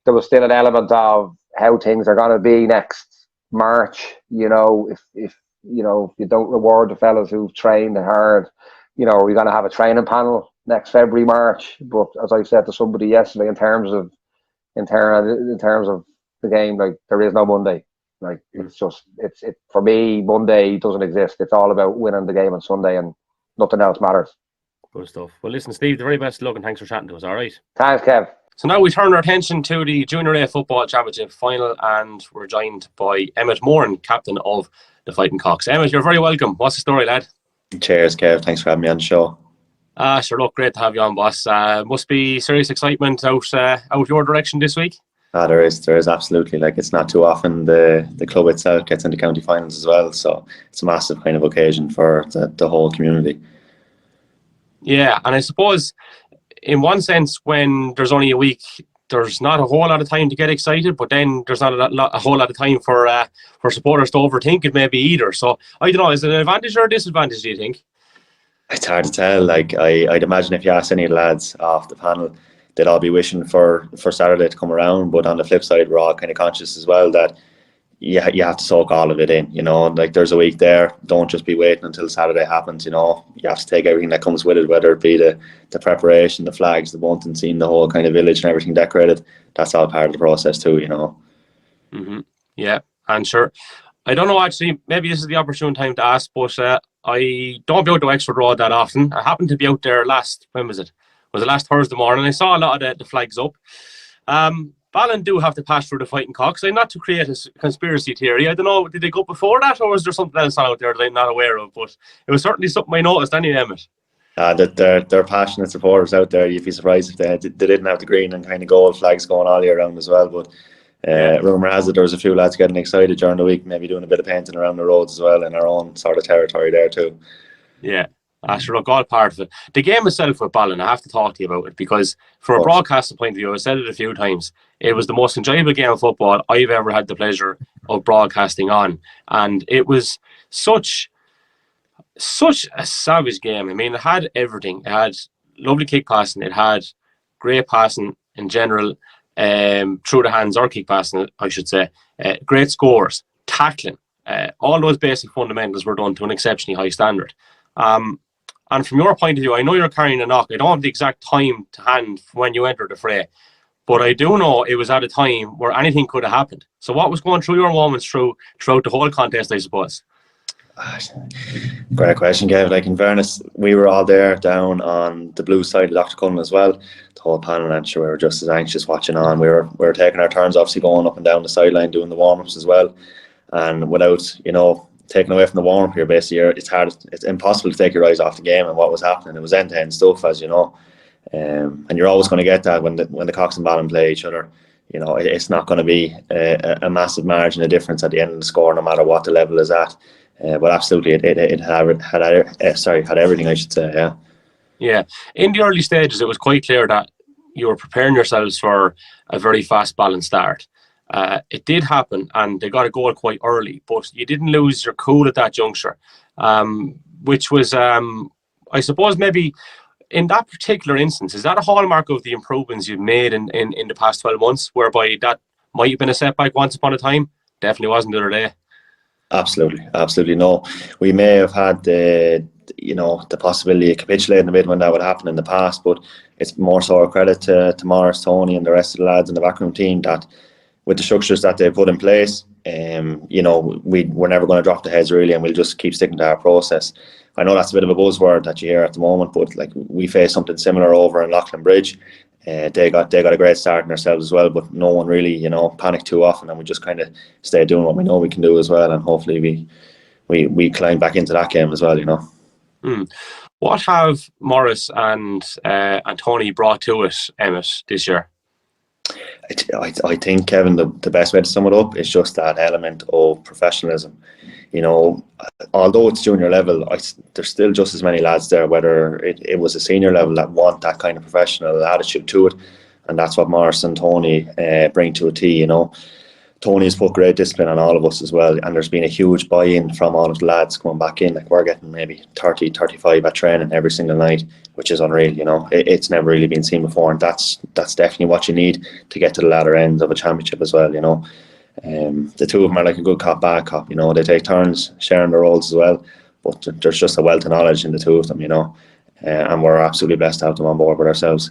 There was still an element of how things are going to be next March. If you don't reward the fellas who've trained hard, we're going to have a training panel next February, March. But as I said to somebody yesterday, in terms of the game, like, there is no Monday. Like, it's for me, Monday doesn't exist. It's all about winning the game on Sunday, and nothing else matters. Good stuff. Well, listen, Steve, the very best of luck, and thanks for chatting to us. All right. Thanks, Kev. So now we turn our attention to the Junior A Football Championship final, and we're joined by Emmet Moran, captain of the Fighting Cocks. Emmet, you're very welcome. What's the story, lad? Cheers, Kev. Thanks for having me on the show. Sure, look, great to have you on, boss. Must be serious excitement out your direction this week. There is absolutely. Like, it's not too often the club itself gets into county finals as well, so it's a massive kind of occasion for the whole community. Yeah, and I suppose in one sense, when there's only a week, there's not a whole lot of time to get excited, but then there's not a whole lot of time for supporters to overthink it maybe either. So I don't know, is it an advantage or a disadvantage, do you think? It's hard to tell. Like, I'd imagine if you ask any of the lads off the panel, they'd all be wishing for Saturday to come around. But on the flip side, we're all kind of conscious as well that you have to soak all of it in. Like, there's a week there. Don't just be waiting until Saturday happens. You have to take everything that comes with it, whether it be the preparation, the flags, the bunting, seeing the whole kind of village and everything decorated. That's all part of the process too. Mm-hmm. Yeah, and sure. I don't know, actually, maybe this is the opportune time to ask, but I don't be out to Wexford Road that often. I happened to be out there when was it? Was it last Thursday morning? I saw a lot of the flags up. Ballon do have to pass through the Fighting Cocks. Not to create a conspiracy theory. I don't know, did they go before that, or was there something else out there that I'm not aware of? But it was certainly something I noticed anyway, Emmet. They're passionate supporters out there. You'd be surprised if they didn't have the green and kind of gold flags going all year round as well. But rumour has it there was a few lads getting excited during the week, maybe doing a bit of painting around the roads as well in our own sort of territory there too. Yeah. Sure, look, all part of it. The game itself with Ballon, I have to talk to you about it, because from a broadcasting point of view, I said it a few times, it was the most enjoyable game of football I've ever had the pleasure of broadcasting on. And it was such a savage game. I mean, it had everything. It had lovely kick passing. It had great passing in general, through the hands, or kick passing, I should say. Great scores, tackling. All those basic fundamentals were done to an exceptionally high standard. And from your point of view, I know you're carrying a knock. I don't have the exact time to hand when you entered the fray, but I do know it was at a time where anything could have happened. So what was going through your moments throughout the whole contest, I suppose? Great question, Kev. Like, in fairness, we were all there down on the blue side of Dr. Cullen as well. The whole panel, and sure, we were just as anxious watching on. We were taking our turns, obviously going up and down the sideline doing the warm-ups as well. And without, taking away from the warm-up here, basically, it's impossible to take your eyes off the game and what was happening. It was end-to-end stuff, as you know. And you're always going to get that when the Cocks and Ballon play each other. It's not going to be a massive margin of difference at the end of the score, no matter what the level is at. But absolutely, it had everything, I should say. Yeah. Yeah. In the early stages, it was quite clear that you were preparing yourselves for a very fast Ballon start. It did happen, and they got a goal quite early, but you didn't lose your cool at that juncture, which was, I suppose, maybe in that particular instance, is that a hallmark of the improvements you've made in the past 12 months, whereby that might have been a setback once upon a time? Definitely wasn't the other day. Absolutely no. We may have had the possibility of capitulating a bit when that would happen in the past, but it's more so a credit to Morris, Tony, and the rest of the lads in the backroom team that with the structures that they put in place, you know, we're never going to drop the heads really, and we'll just keep sticking to our process. I know that's a bit of a buzzword that you hear at the moment, but like we faced something similar over in Loughlin Bridge. They got a great start in themselves as well, but no one really, you know, panicked too often, and we just kind of stayed doing what we know we can do as well, and hopefully we climb back into that game as well, you know. What have Morris and Tony brought to it, Emmet, this year? I think, Kevin, the best way to sum it up is just that element of professionalism. You know, although it's junior level, there's still just as many lads there, whether it was a senior level, that want that kind of professional attitude to it. And that's what Morris and Tony bring to a T, you know. Tony's put great discipline on all of us as well, and there's been a huge buy-in from all of the lads coming back in. Like, we're getting maybe 30, 35 at training every single night, which is unreal, you know. It's never really been seen before, and that's definitely what you need to get to the latter ends of a championship as well, you know. The two of them are like a good cop, bad cop, you know. They take turns sharing their roles as well, but there's just a wealth of knowledge in the two of them, you know, and we're absolutely blessed to have them on board with ourselves.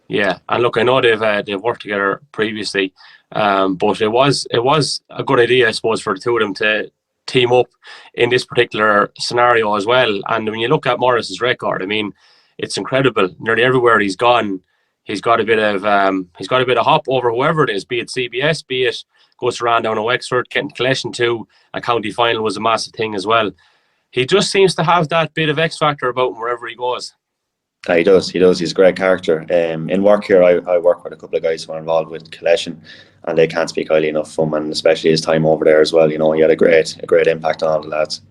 Yeah, and look, I know they've worked together previously, but it was a good idea, I suppose, for the two of them to team up in this particular scenario as well. And when you look at Morris's record, I mean, it's incredible. Nearly everywhere he's gone, he's got a bit of hop over whoever it is, be it CBS, be it goes around down to Wexford, getting collection to a county final was a massive thing as well. He just seems to have that bit of X factor about him wherever he goes. He does. He's a great character. In work here, I work with a couple of guys who are involved with collection, and they can't speak highly enough of him, and especially his time over there as well. You know, he had a great impact on all the lads.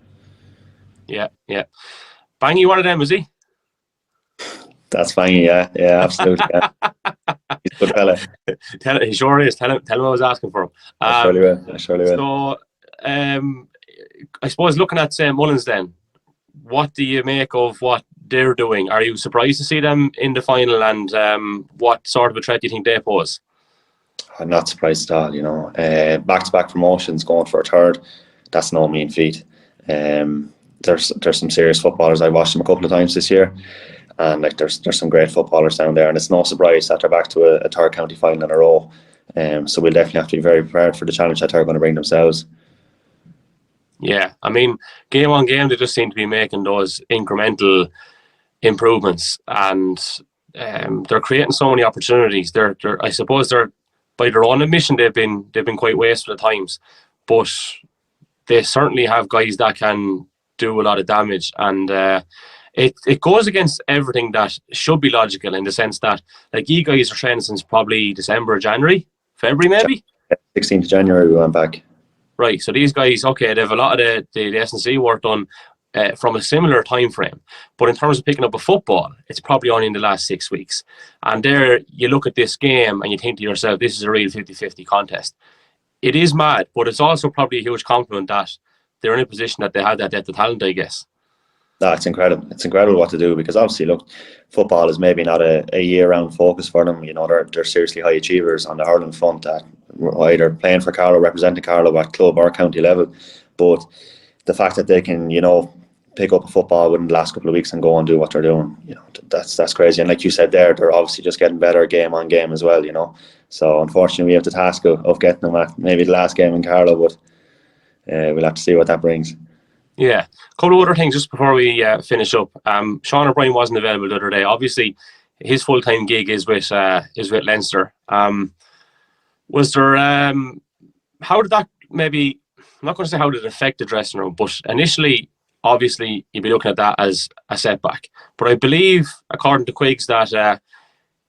Yeah. Bangy, one of them, is he? That's Bangy, yeah, absolutely. Yeah. He's a good fella. He sure is. Tell him I was asking for him. I surely will. So, I suppose looking at Mullins then, what do you make of what they're doing? Are you surprised to see them in the final, and what sort of a threat do you think they pose? I'm not surprised at all, you know. Back-to-back promotions, going for a third, that's no mean feat. There's some serious footballers. I watched them a couple of times this year, and like there's some great footballers down there, and it's no surprise that they're back to a third county final in a row. So we'll definitely have to be very prepared for the challenge that they're going to bring themselves. Yeah, I mean, game on game, they just seem to be making those incremental improvements, and they're creating so many opportunities. I suppose they're, by their own admission, they've been quite wasteful at times, but they certainly have guys that can do a lot of damage, and it goes against everything that should be logical, in the sense that, like, you guys are training since probably December, January, February maybe? 16th of January we went back. Right, so these guys, okay, they have a lot of the S&C work done from a similar time frame, but in terms of picking up a football, it's probably only in the last 6 weeks. And there, you look at this game and you think to yourself, this is a real 50-50 contest. It is mad, but it's also probably a huge compliment that they're in a position that they have that depth of talent, I guess. No, it's incredible. It's incredible what to do, because obviously, look, football is maybe not a year-round focus for them. You know, they're seriously high achievers on the hurling front, that either playing for Carlow, representing Carlow at club or county level. But the fact that they can, you know, pick up a football within the last couple of weeks and go and do what they're doing, you know, that's crazy. And like you said there, they're obviously just getting better game on game as well, you know. So unfortunately, we have the task of getting them at maybe the last game in Carlow, but we'll have to see what that brings. Yeah, a couple of other things just before we finish up. Sean O'Brien wasn't available the other day. Obviously, his full-time gig is with Leinster. Was there? How did that maybe? I'm not going to say how did it affect the dressing room, but initially, obviously, you'd be looking at that as a setback. But I believe, according to Quiggs, that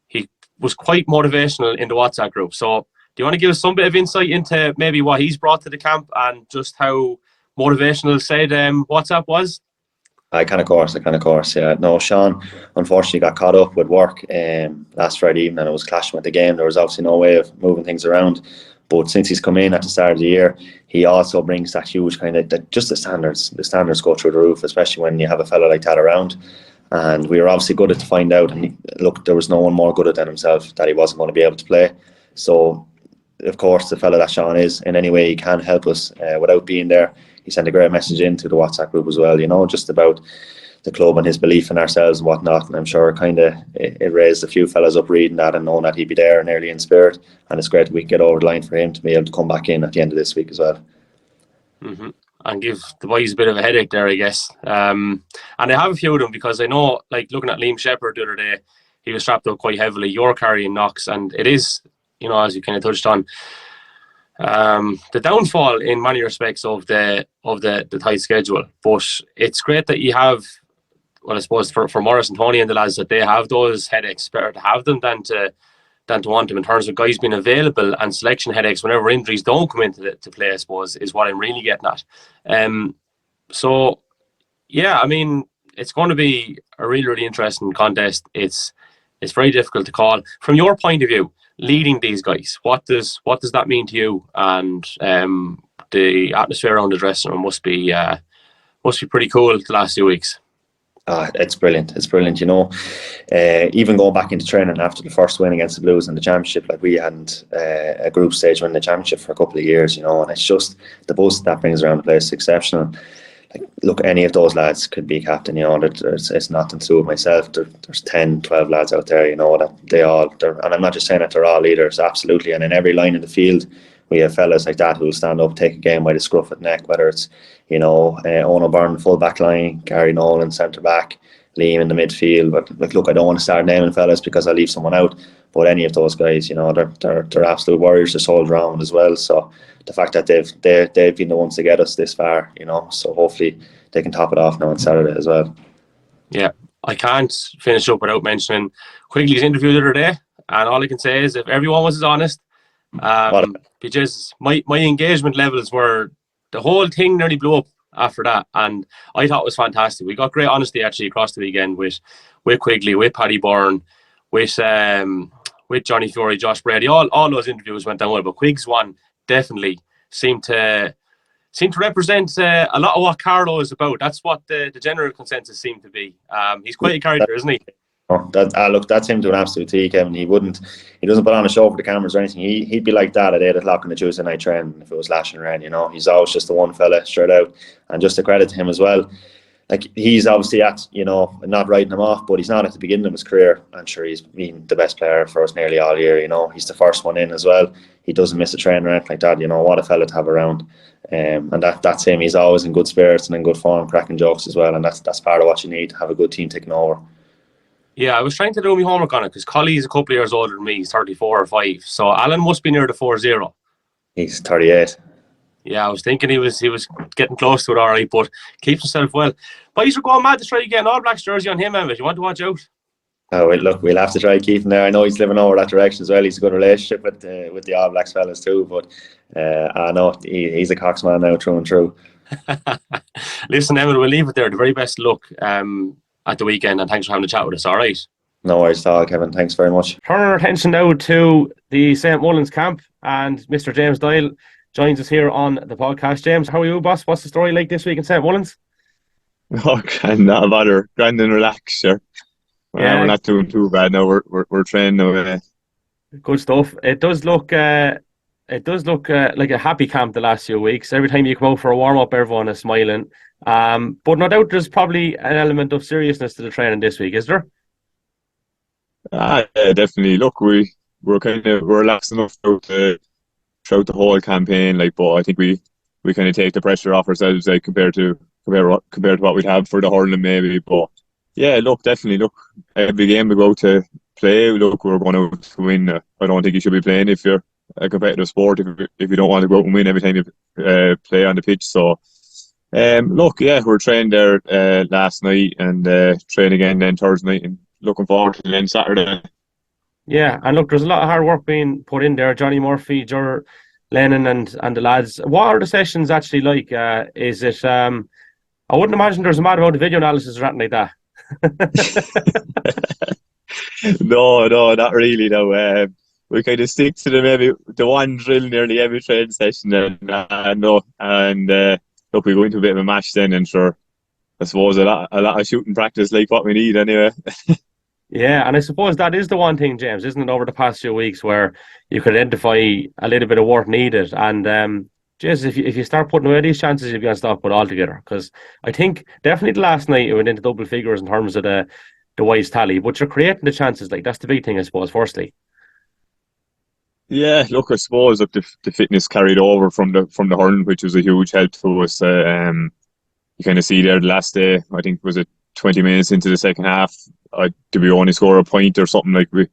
he was quite motivational in the WhatsApp group. So, do you want to give us some bit of insight into maybe what he's brought to the camp and just how motivational said WhatsApp was? I can of course, yeah. No, Sean unfortunately got caught up with work last Friday evening, and it was clashing with the game. There was obviously no way of moving things around. But since he's come in at the start of the year, he also brings that huge kind of, just the standards. The standards go through the roof, especially when you have a fella like that around. And we were obviously gutted to find out, and look, there was no one more gutted than himself that he wasn't going to be able to play. So, of course, the fella that Sean is, in any way he can help us without being there, he sent a great message into the WhatsApp group as well, you know, just about the club and his belief in ourselves and whatnot. And I'm sure kind of it raised a few fellas up reading that and knowing that he'd be there nearly in spirit. And it's great we can get over the line for him to be able to come back in at the end of this week as well. Mm-hmm. And give the boys a bit of a headache there, I guess. And I have a few of them because I know, like looking at Liam Shepherd the other day, he was strapped up quite heavily. You're carrying knocks, and it is, as you kind of touched on, the downfall in many respects of the tight schedule. But it's great that you have, well, I suppose for Morris and Tony and the lads, that they have those headaches. Better to have them than to want them, in terms of guys being available, and selection headaches whenever injuries don't come into play, I suppose, is what I'm really getting at. So yeah, I mean, it's going to be a really, really interesting contest. It's very difficult to call. From your point of view, leading these guys, what does that mean to you? And the atmosphere around the dressing room must be pretty cool the last few weeks. It's brilliant. It's brilliant, even going back into training after the first win against the Blues in the championship, like we hadn't a group stage win in the championship for a couple of years, and it's just the buzz that brings around the place is exceptional. Like, look, any of those lads could be captain, it's nothing to do with myself. There's 10, 12 lads out there, that and I'm not just saying that they're all leaders, absolutely. And in every line in the field, we have fellas like that who will stand up, take a game by the scruff of the neck, whether it's, Owen O'Byrne, full back line, Gary Nolan, centre back, Liam in the midfield. But look, I don't want to start naming fellas because I'll leave someone out. But any of those guys, they're absolute warriors. They're sold round as well. So the fact that they've been the ones to get us this far, so hopefully they can top it off now on Saturday as well. Yeah, I can't finish up without mentioning Quigley's interview the other day, and all I can say is if everyone was as honest, because my engagement levels were, the whole thing nearly blew up after that, and I thought it was fantastic. We got great honesty actually across the weekend with Quigley, with Paddy Byrne, with Johnny Fury, Josh Brady. All those interviews went down well, but Quig's one definitely seemed to represent a lot of what Carlow is about. That's what the general consensus seemed to be. He's quite a character, isn't he? Look, that's him to an absolute T, Kevin. He doesn't put on a show for the cameras or anything. He'd be like that at 8 o'clock on the Tuesday night training if it was lashing rain. He's always just the one fella straight out. And just a credit to him as well. Like, he's obviously not writing him off, but he's not at the beginning of his career. I'm sure he's been the best player for us nearly all year. He's the first one in as well. He doesn't miss a train or anything like that. What a fella to have around. And that's him. He's always in good spirits and in good form, cracking jokes as well. And that's part of what you need to have a good team taking over. Yeah, I was trying to do my homework on it because Colley's a couple of years older than me. He's 34 or 5. So Alan must be near the 4-0. He's 38. Yeah, I was thinking he was getting close to it, all right, but keeps himself well. Boys are going mad to try to get an All Blacks jersey on him, Emmet. You want to watch out? Oh, look, we'll have to try keeping there. I know he's living over that direction as well. He's a good relationship with the All Blacks fellas too, but I know he's a Coxman now through and through. Listen, Emmet, we'll leave it there. The very best luck at the weekend, and thanks for having a chat with us, all right? No worries at all, Kevin. Thanks very much. Turn our attention now to the St. Mullins camp, and Mr. James Doyle joins us here on the podcast. James, how are you, boss? What's the story like this week in St. Mullins? Okay, not a bother. Grand and relax, sure. Yeah. We're not doing too bad now. We're training now. Good stuff. It does look like a happy camp the last few weeks. Every time you come out for a warm up, everyone is smiling. But no doubt there's probably an element of seriousness to the training this week, is there? Yeah, definitely. Look, we're relaxed enough throughout the whole campaign. But I think we kind of take the pressure off ourselves, compared to what we'd have for the hurling maybe. But yeah, look, definitely. Look, every game we go to play, look, we're going out to win. I don't think you should be playing if you're a competitive sport if you don't want to go out and win every time you play on the pitch. So. Look, yeah, we're trained there last night and train again then Thursday night, and looking forward to then Saturday. Yeah, and look, there's a lot of hard work being put in there. Johnny Murphy, Jur Lennon and the lads. What are the sessions actually like? Is it? I wouldn't imagine there's a mad amount of video analysis or anything like that. No, not really. No, we kind of stick to the one drill nearly every training session. Look, we go into a bit of a match then, and sure, I suppose a lot of shooting practice like what we need anyway. Yeah, and I suppose that is the one thing, James, isn't it, over the past few weeks where you could identify a little bit of work needed. And Jez, if you start putting away these chances, you'll be unstoppable altogether. Because I think definitely the last night it went into double figures in terms of the wise tally, but you're creating the chances. Like, that's the big thing, I suppose. Firstly, Yeah, look, I suppose that the fitness carried over from the hurling, which was a huge help to us. You kind of see there the last day, I think was it 20 minutes into the second half, did we only score a point or something? Like, we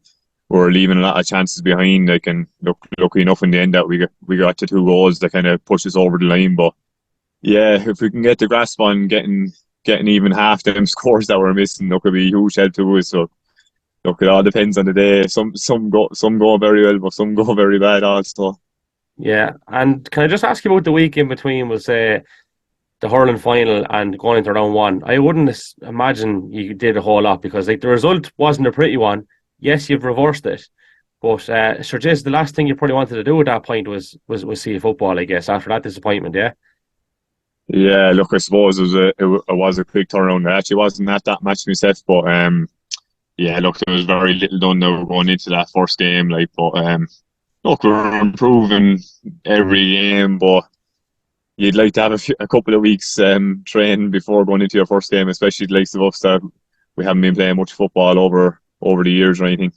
were leaving a lot of chances behind. Like, and lucky enough in the end that we got to 2 goals that kind of pushed us over the line. But yeah, if we can get the grasp on getting even half them scores that we're missing, that could be a huge help to us. So look, it all depends on the day. Some go very well, but some go very bad also. yeah. And can I just ask you about the week in between? Was the hurling final and going into round one? I wouldn't imagine you did a whole lot because like the result wasn't a pretty one. Yes, you've reversed it, but sure, Jez, the last thing you probably wanted to do at that point was see football, I guess, after that disappointment. Yeah. Yeah, look, I suppose it was a quick turnaround. I actually wasn't at that match myself, but yeah, look, there was very little done now going into that first game. Like, but look, we're improving every game, but you'd like to have a couple of weeks training before going into your first game, especially the likes of us that we haven't been playing much football over the years or anything.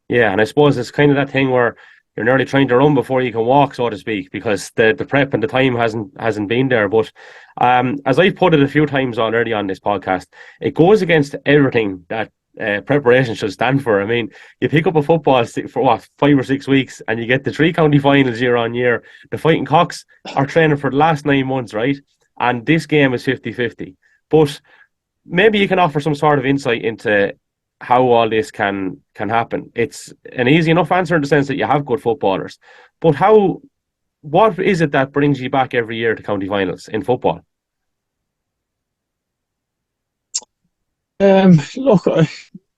Yeah, and I suppose it's kind of that thing where you're nearly trying to run before you can walk, so to speak, because the prep and the time hasn't been there. But as I've put it a few times already on this podcast, it goes against everything that preparation should stand for. I mean, you pick up a football for what, 5 or 6 weeks, and you get the 3 county finals year on year. The Fighting Cocks are training for the last 9 months, right? And this game is 50-50. But maybe you can offer some sort of insight into how all this can happen. It's an easy enough answer in the sense that you have good footballers, but what is it that brings you back every year to county finals in football? Look,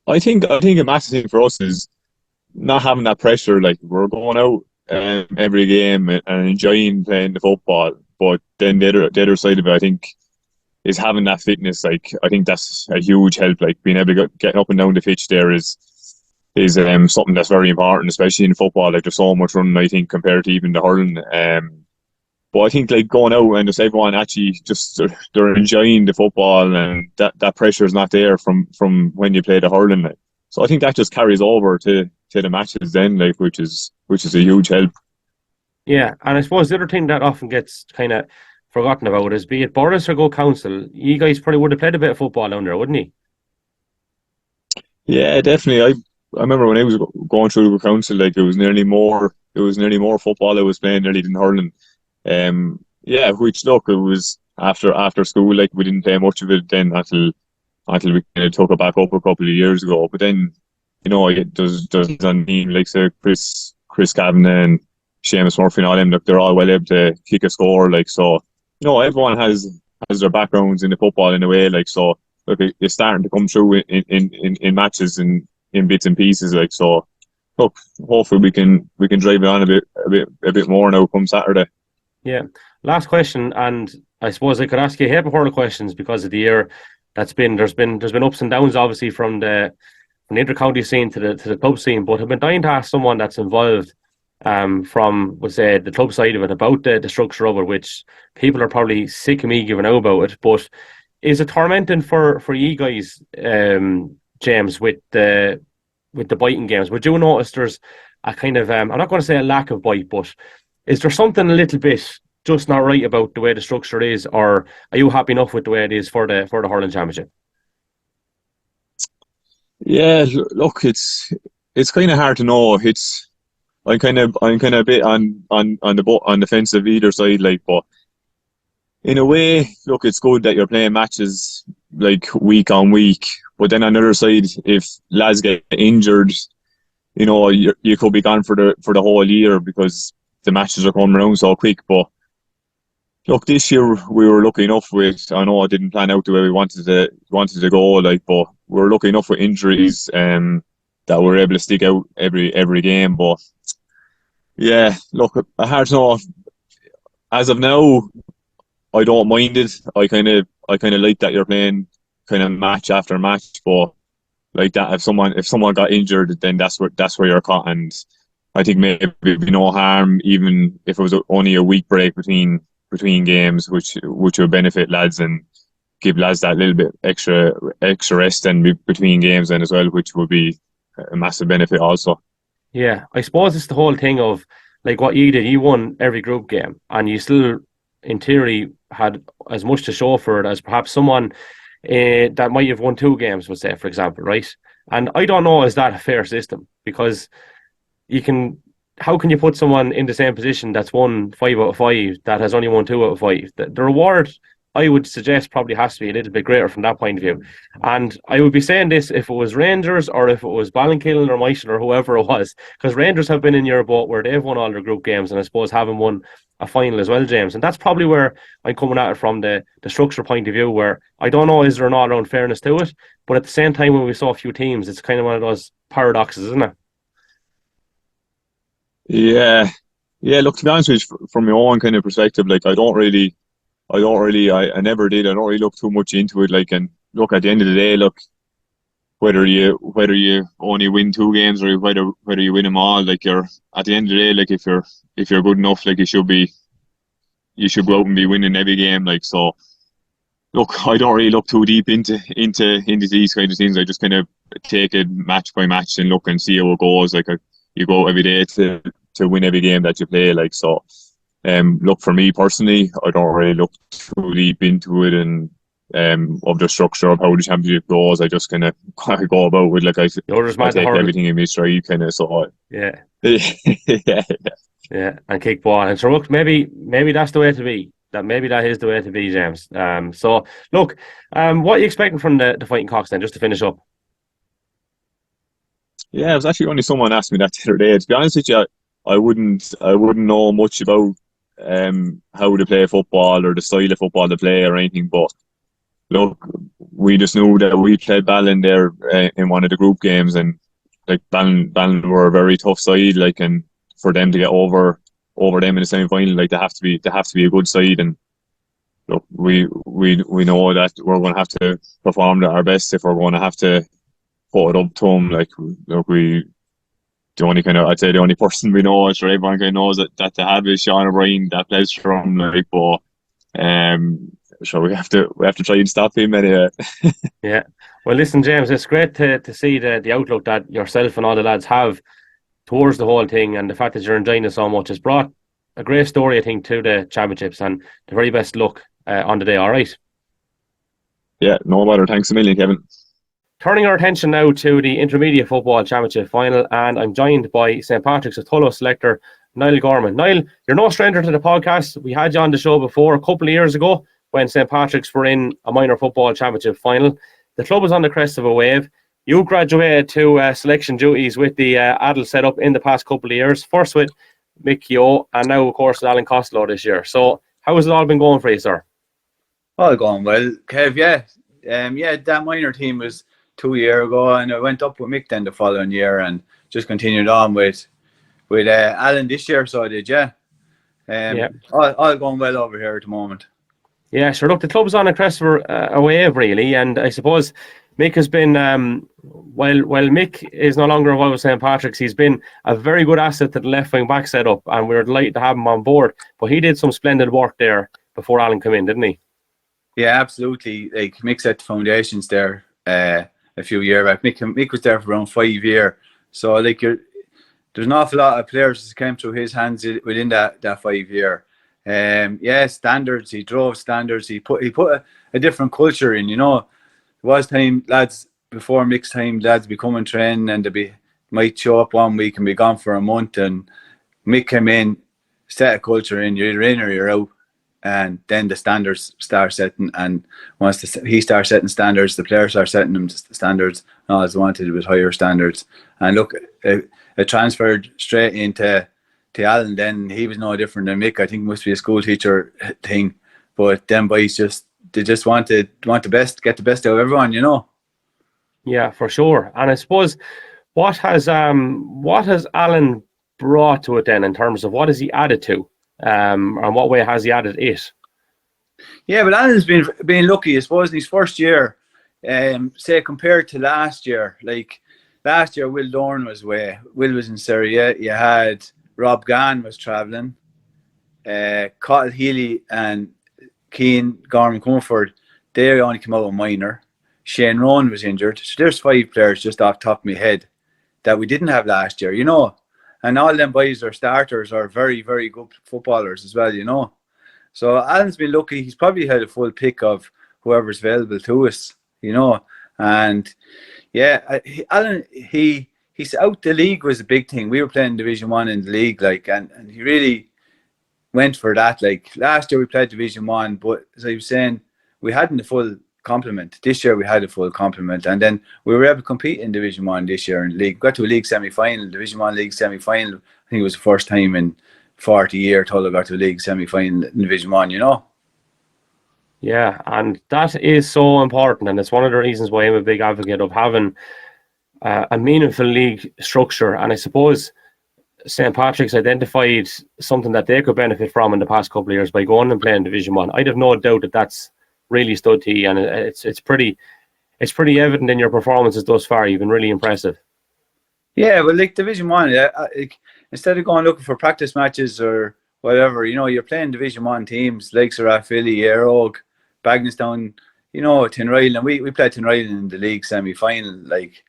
I think a massive thing for us is not having that pressure. Like, we're going out every game and enjoying playing the football, but then the other side of it, I think, is having that fitness. Like, I think that's a huge help. Like, being able to get up and down the pitch there is something that's very important, especially in football. Like, there's so much running, I think, compared to even the hurling. But I think, like, going out and just everyone actually just they're enjoying the football, and that pressure is not there from when you play the hurling. Like. So I think that just carries over to the matches then, like, which is a huge help. Yeah, and I suppose the other thing that often gets kind of forgotten about is, be it Boris or Go Council, you guys probably would have played a bit of football down there, wouldn't you? Yeah, definitely. I remember when I was going through the council, like, it was nearly more football I was playing nearly than hurling. Yeah, which, look, it was after school, like, we didn't play much of it then until we kind of took it back up a couple of years ago. But then, there's on team like, say, Chris Kavanagh and Seamus Murphy and all them, look, they're all well able to kick a score, like, so, everyone has their backgrounds in the football in a way, like, so, look, it's starting to come through in matches and in bits and pieces, like, so, look, hopefully we can drive it on a bit more now come Saturday. Yeah. Last question, and I suppose I could ask you a heap of hurling questions because of the year that's been. There's been ups and downs, obviously, from the inter-county scene to the club scene, but I've been dying to ask someone that's involved from, we'll say, the club side of it, about the structure of it, which people are probably sick of me giving out about it, but is it tormenting for you guys, James, with the biting games? Would you notice there's a kind of, I'm not going to say a lack of bite, but is there something a little bit just not right about the way the structure is, or are you happy enough with the way it is for the hurling championship? Yeah, look, it's kind of hard to know. I'm kind of a bit on the fence of either side, like, but in a way, look, it's good that you're playing matches like week on week. But then on the other side, if lads get injured, you could be gone for the whole year because the matches are coming around so quick. But look, this year we were lucky enough with. I know I didn't plan out the way we wanted to go, like, but we were lucky enough with injuries that we're able to stick out every game. But yeah, look, hard to know. As of now, I don't mind it. I kind of like that you're playing kind of match after match, but like that, if someone got injured, then that's where you're caught. And I think maybe it'd be no harm even if it was only a week break between games, which would benefit lads and give lads that little bit extra rest and between games then as well, which would be a massive benefit also. Yeah, I suppose it's the whole thing of like what you did. You won every group game, and you still, in theory, had as much to show for it as perhaps someone that might have won 2 games would say, for example, right? And I don't know, is that a fair system? Because how can you put someone in the same position that's won 5 out of 5 that has only won 2 out of 5? The reward, I would suggest, probably has to be a little bit greater from that point of view. And I would be saying this if it was Rangers or if it was Ballinkillen or Michael or whoever it was, because Rangers have been in your boat where they've won all their group games and I suppose haven't won a final as well, James. And that's probably where I'm coming at it from the structure point of view, where I don't know, is there an all-round fairness to it? But at the same time, when we saw a few teams, it's kind of one of those paradoxes, isn't it? Yeah. Look, to be honest with you, from your own kind of perspective, like I never did. I don't really look too much into it. Like, and look, at the end of the day, look, whether you only win 2 games or whether you win them all, like you're at the end of the day, like if you're good enough, like you should go out and be winning every game. Like, so, look, I don't really look too deep into these kind of things. I just kind of take it match by match and look and see how it goes. Like, you go every day to win every game that you play. Like, so, look, for me personally, I don't really look too deep into it and of the structure of how the championship goes. I just kind of go about with like I take everything in my stride, kind of. So yeah. Yeah, and kick ball. And so look, maybe that's the way to be. Maybe that is the way to be, James. So look, what are you expecting from the Fighting Cocks then, just to finish up? Yeah, it was actually only someone asked me that the other day. To be honest with you, I wouldn't know much about how to play football or the style of football to play or anything. But look, we just knew that we played Ballin there in one of the group games, and like Ballin were a very tough side. Like, and for them to get over them in the semi-final, like they have to be a good side. And look, we know that we're going to have to perform at our best if we're going to have to put it up to them. Like, look, I'd say the only person we know, sure everyone kind of knows that they have is Sean O'Brien, that plays from like, but so we have to try and stop him anyway. Yeah. Well, listen, James, it's great to see the outlook that yourself and all the lads have towards the whole thing, and the fact that you're enjoying it so much has brought a great story, I think, to the championships, and the very best luck on the day. All right. Yeah, no matter. Thanks a million, Kevin. Turning our attention now to the Intermediate Football Championship final, and I'm joined by St. Patrick's of Tullow selector Niall Gorman. Niall, you're no stranger to the podcast. We had you on the show before a couple of years ago when St. Patrick's were in a minor football championship final. The club was on the crest of a wave. You graduated to selection duties with the adult setup in the past couple of years, first with Mick Keogh and now, of course, with Alan Costello this year. So how has it all been going for you, sir? All going well, Kev, yeah. That minor team was 2 years ago, and I went up with Mick then the following year and just continued on with Alan this year, so I did, yeah. All going well over here at the moment. Yeah, sure. Look, the club's on a crest of a wave, really, and I suppose Mick has been, while Mick is no longer involved with St. Patrick's, he's been a very good asset to the left wing back setup, and we're delighted to have him on board. But he did some splendid work there before Alan came in, didn't he? Yeah, absolutely. Like, Mick set the foundations there a few years back. Mick was there for around 5 years, so like there's an awful lot of players that came through his hands within that 5 year. Standards. He drove standards. He put a different culture in. You know, it was time lads before Mick's time. Lads be coming training and they might show up 1 week and be gone for a month. And Mick came in, set a culture in. You're in or you're out, and then the standards start setting. And once he starts setting standards, the players start setting them standards. And all they wanted was higher standards. And look, it transferred straight into Alan. Then he was no different than Mick. I think it must be a school teacher thing, but them boys just want the best, get the best out of everyone, you know. Yeah, for sure. And I suppose what has Alan brought to it then, in terms of what has he added to, and what way has he added it? Yeah, but Alan's been lucky, I suppose, in his first year. Say compared to last year, like last year Will Dorn was away. Will was in Syria. You had Rob Gann was travelling. Cottle Healy and Keane, Gorman, Comfort, they only came out with minor. Shane Rowan was injured. So there's 5 players just off the top of my head that we didn't have last year, you know. And all them boys are starters, are very, very good footballers as well, you know. So Alan's been lucky. He's probably had a full pick of whoever's available to us, you know. And yeah, Alan, he's out. The league was a big thing. We were playing Division 1 in the league, like, and he really went for that. Like last year we played Division 1, but as I was saying, we hadn't the full complement. This year we had a full complement, and then we were able to compete in Division 1 this year in the league. Got to a league semi-final, Division 1 league semi-final. I think it was the first time in 40 years Tullow got to a league semi-final in Division 1, you know. Yeah, and that is so important, and it's one of the reasons why I'm a big advocate of having a meaningful league structure. And I suppose St. Patrick's identified something that they could benefit from in the past couple of years by going and playing Division 1. I'd have no doubt that that's really stood to you, and it's pretty evident in your performances thus far. You've been really impressive. Yeah, well, like Division 1, instead of going looking for practice matches or whatever, you know, you're playing Division 1 teams like Rathvilly, Eire Og, Bagnallstown, you know, Tinryland. We played Tinryland in the league semi-final, like,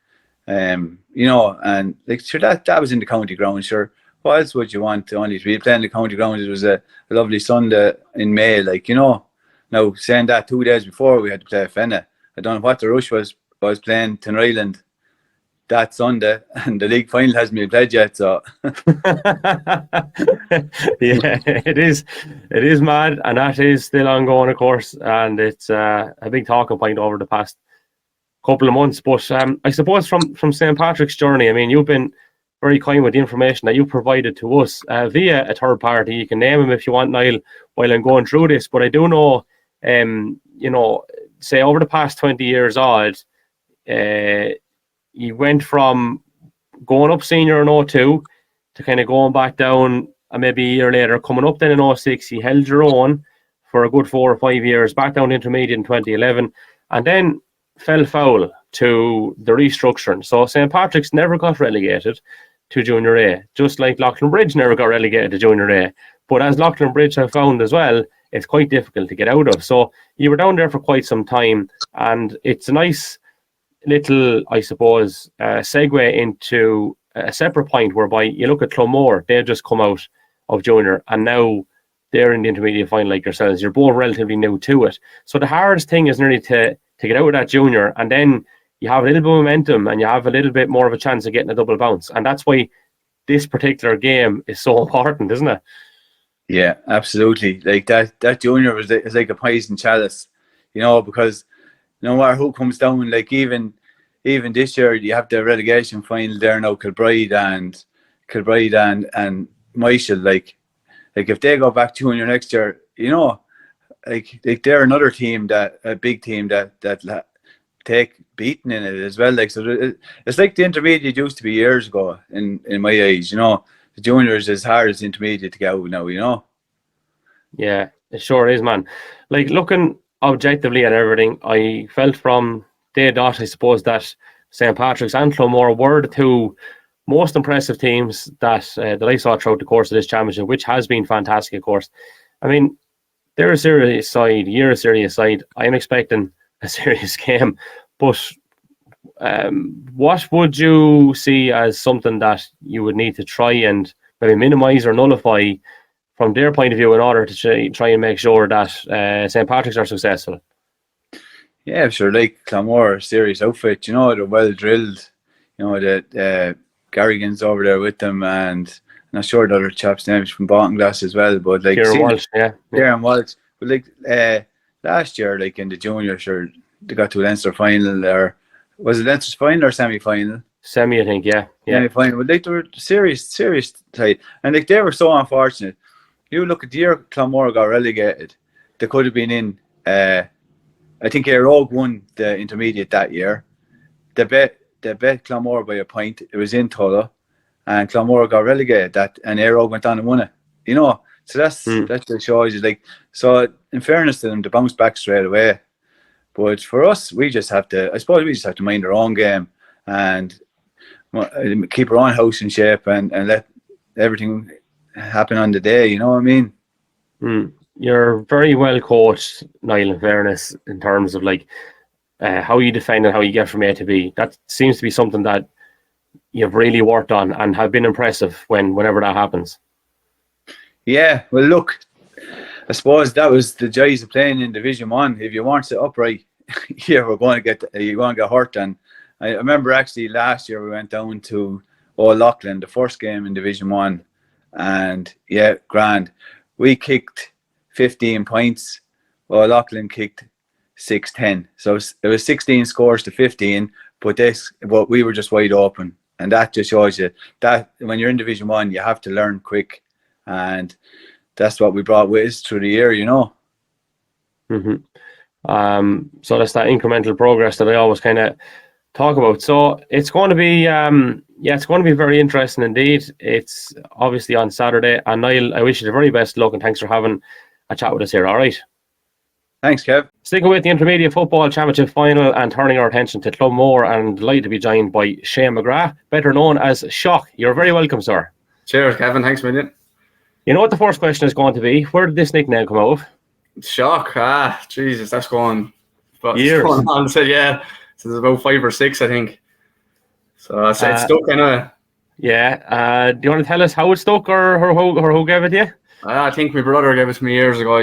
you know, and like sure that was in the county ground. Sure, what else would you want to only be playing the county ground? It was a lovely Sunday in May, like, you know. Now saying that 2 days before we had to play Fenna, I don't know what the rush was. I was playing Tinryland that Sunday, and the league final hasn't been played yet. So yeah, it is mad, and that is still ongoing, of course, and it's a big talking point over the past couple of months. But I suppose from St. Patrick's journey, I mean, you've been very kind with the information that you provided to us via a third party. You can name him if you want, Niall, while I'm going through this. But I do know, you know, say over the past 20 years odd, you went from going up senior in 02 to kind of going back down maybe a year later, coming up then in 06. You held your own for a good 4 or 5 years, back down to intermediate in 2011, and then fell foul to the restructuring. So St. Patrick's never got relegated to Junior A, just like Loughlin Bridge never got relegated to Junior A. But as Loughlin Bridge have found as well, it's quite difficult to get out of. So you were down there for quite some time, and it's a nice little, I suppose, segue into a separate point whereby you look at Clonmore. They've just come out of junior, and now they're in the intermediate final like yourselves. You're both relatively new to it. So the hardest thing is nearly to get out of that junior, and then you have a little bit of momentum and you have a little bit more of a chance of getting a double bounce. And that's why this particular game is so important, isn't it? yeah, absolutely. Like that junior is like a poison chalice, you know, because no matter who comes down, like even this year you have the relegation final there now, Kilbride and Michael, like if they go back junior next year, you know, like they're another team, that a big team that take beating in it as well. Like, so it's like the intermediate used to be years ago in my eyes, you know. The junior is as hard as the intermediate to get out now, you know. Yeah, it sure is, man. Like, looking objectively at everything, I felt from day dot, I suppose, that St. Patrick's and Clonmore were the two most impressive teams that I saw throughout the course of this championship, which has been fantastic, of course. I mean, they're a serious side, you're a serious side. I'm expecting a serious game. But what would you see as something that you would need to try and maybe minimise or nullify from their point of view in order to try and make sure that St. Patrick's are successful? Yeah, sure. Like Clonmore, serious outfit. You know, they're well drilled. You know, that Garrigan's over there with them, and I'm not sure the other chap's names from Bottinglass as well. But like Kieran Walsh, yeah. Kieran Walsh. But like last year, like in the junior, sure, they got to a Leinster final, or was it Leinster's final or semi-final? Semi, I think, yeah. Semi-final. But like they were serious tight, and like they were so unfortunate. You look at the year Clonmore got relegated, they could have been in. I think Eire Og won the intermediate that year. They bet Clonmore by a point. It was in Tullow, and Clonmore got relegated. And Eire Og went on and won it. You know, so that just shows you. Like, so in fairness to them, they bounced back straight away. But for us, we just have to. I suppose we just have to mind our own game, and keep our own house in shape and let everything happen on the day. You know what I mean? You're very well coached, Niall, in fairness, in terms of like how you defend and how you get from A to B. That seems to be something that you've really worked on and have been impressive whenever that happens. Yeah, well, look, I suppose that was the joys of playing in Division 1. If you weren't set up right, you're going to get hurt. And I remember actually last year we went down to O'Loughlin, the first game in Division 1, and yeah, grand. We kicked 15 points. O'Loughlin kicked 6-10. So it was 16 scores to 15, but we were just wide open. And that just shows you that when you're in Division 1, you have to learn quick. And that's what we brought with us through the year, you know. So that's that incremental progress that I always kind of talk about. So it's going to be, it's going to be very interesting indeed. It's obviously on Saturday. And Niall, I wish you the very best luck and thanks for having a chat with us here. All right. Thanks, Kev. Sticking with the Intermediate Football Championship final and turning our attention to Clonmore, and delighted to be joined by Shane McGrath, better known as Shock. You're very welcome, sir. Cheers, Kevin. Thanks a million. You know what the first question is going to be? Where did this nickname come out of? Shock. Jesus, that's going years. Going on. So, yeah, since about 5 or 6, I think. So it's stuck anyway. Yeah. Do you want to tell us how it stuck or who gave it to you? I think my brother gave it to me years ago.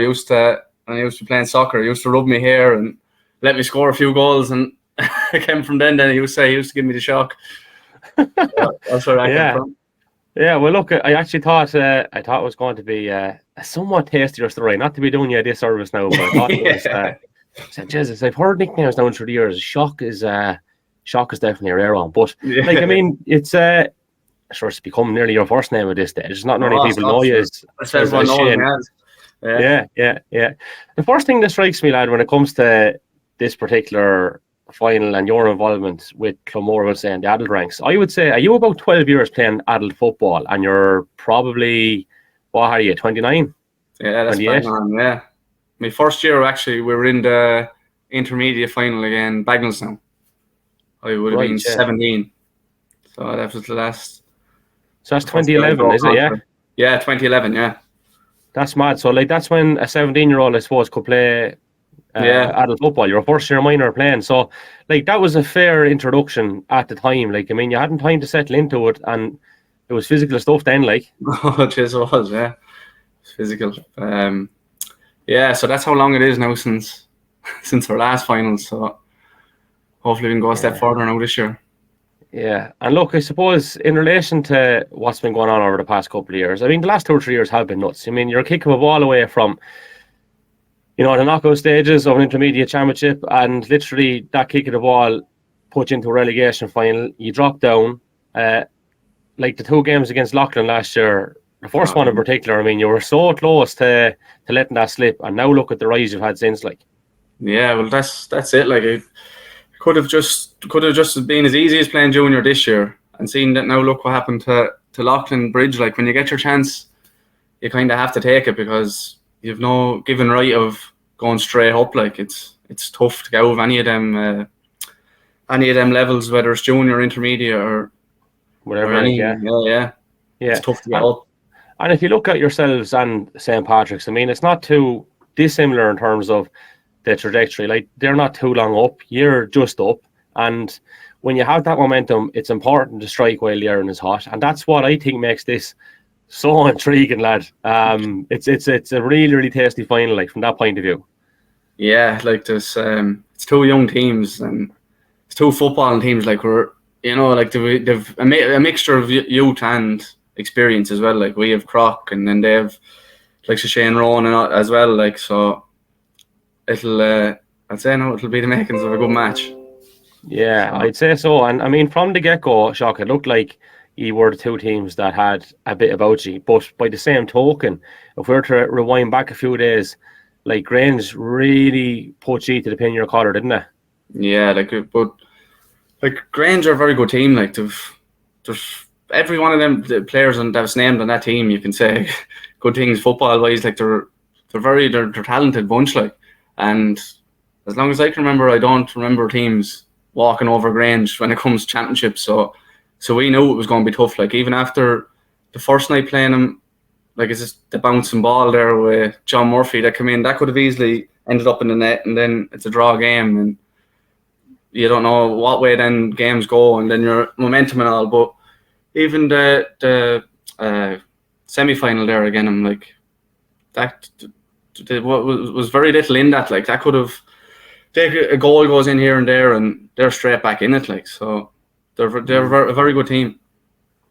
When I used to be playing soccer, he used to rub me hair and let me score a few goals, and I came from then he used to give me the shock. That's where I came from. Yeah, well, look, I actually thought it was going to be a somewhat tastier story. Not to be doing you a disservice now, but I thought it was. I said, Jesus, I've heard nicknames down through the years. Shock is definitely a rare one. But like, I mean, it's sure it's become nearly your first name at this stage. It's not many people know you as Shane. Yeah. The first thing that strikes me, lad, when it comes to this particular final and your involvement with Clonmore, I would say, in the adult ranks, I would say, are you about 12 years playing adult football, and you're probably, what are you, 29? Yeah, that's bang on, yeah. My first year, actually, we were in the intermediate final again, Bagnallstown. I would have been 17. So that was the last. So that's 2011, is it, yeah? Yeah, 2011, yeah. That's mad. So, like, that's when a 17-year-old, I suppose, could play adult football. You're a first-year minor playing. So, like, that was a fair introduction at the time. Like, I mean, you hadn't time to settle into it, and it was physical stuff then, like. Oh, it just was, yeah. It was physical. Yeah, so that's how long it is now since our last final. So, hopefully we can go a step further now this year. Yeah, and look, I suppose in relation to what's been going on over the past couple of years, I mean, the last 2 or 3 years have been nuts. I mean, you're kicking a ball away from, the knockout stages of an intermediate championship, and literally that kick of the ball puts you into a relegation final. You drop down, like the 2 games against Loughlin last year, the first one in particular. I mean, you were so close to letting that slip, and now look at the rise you've had since. Like, yeah, well, that's it. Like, it could have just been as easy as playing junior this year, and seeing that now, look what happened to Loughlin Bridge. Like, when you get your chance, you kind of have to take it, because you've no given right of going straight up. Like, it's tough to get over any of them levels, whether it's junior, intermediate, or whatever. Yeah. It's tough to get up. And if you look at yourselves and St. Patrick's, I mean, it's not too dissimilar in terms of the trajectory. Like, they're not too long up, you're just up, and when you have that momentum, it's important to strike while the iron is hot, and that's what I think makes this so intriguing, lad. It's a really, really tasty final, like, from that point of view. Yeah, like, there's it's 2 young teams, and it's 2 footballing teams. Like, we're, like, they've a mixture of youth and experience as well. Like, we have Croc, and then they have like Shane Rowan and as well. Like, so it'll be the makings of a good match. Yeah, I'd say so. And I mean, from the get-go, Shock, it looked like you were the 2 teams that had a bit about you. But by the same token, if we were to rewind back a few days, like, Grange really put you to the pin in your collar, didn't they? Yeah, but Grange are a very good team. Like, there's every one of them, the players that's named on that team, you can say good things football-wise. Like, they're a talented bunch, like. And as long as I can remember, I don't remember teams walking over Grange when it comes to championships. So So we knew it was going to be tough. Like even after the first night playing him, like it's just the bouncing ball there with John Murphy that came in, that could have easily ended up in the net, and then it's a draw game, and you don't know what way then games go, and then your momentum and all. But even the semi-final there again, I'm like, that was very little in that. Like that could have, a goal goes in here and there, and they're straight back in it. Like so, they're a very good team.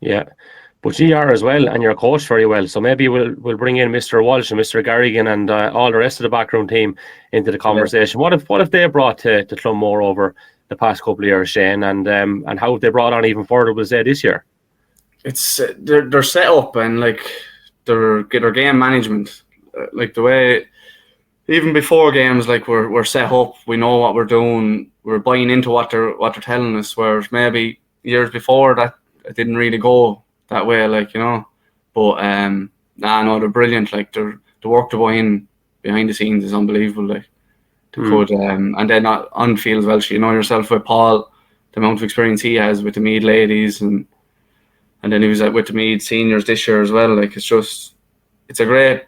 Yeah. But you are as well, and you're coached very well. So maybe we'll bring in Mr. Walsh and Mr. Garrigan and all the rest of the backroom team into the conversation. Yeah. What if they brought to Clonmore over the past couple of years, Shane, and how have they brought on even further, we'll say, this year? It's they're set up, and like their game management, like the way even before games, like we're set up, we know what we're doing, we're buying into what they're telling us. Whereas maybe years before that it didn't really go that way, like, you know. But no, they're brilliant. Like the work they're doing behind the scenes is unbelievable. Like and then on field as well. You know yourself with Paul, the amount of experience he has with the Mead ladies, and then he was with the Mead seniors this year as well. Like it's a great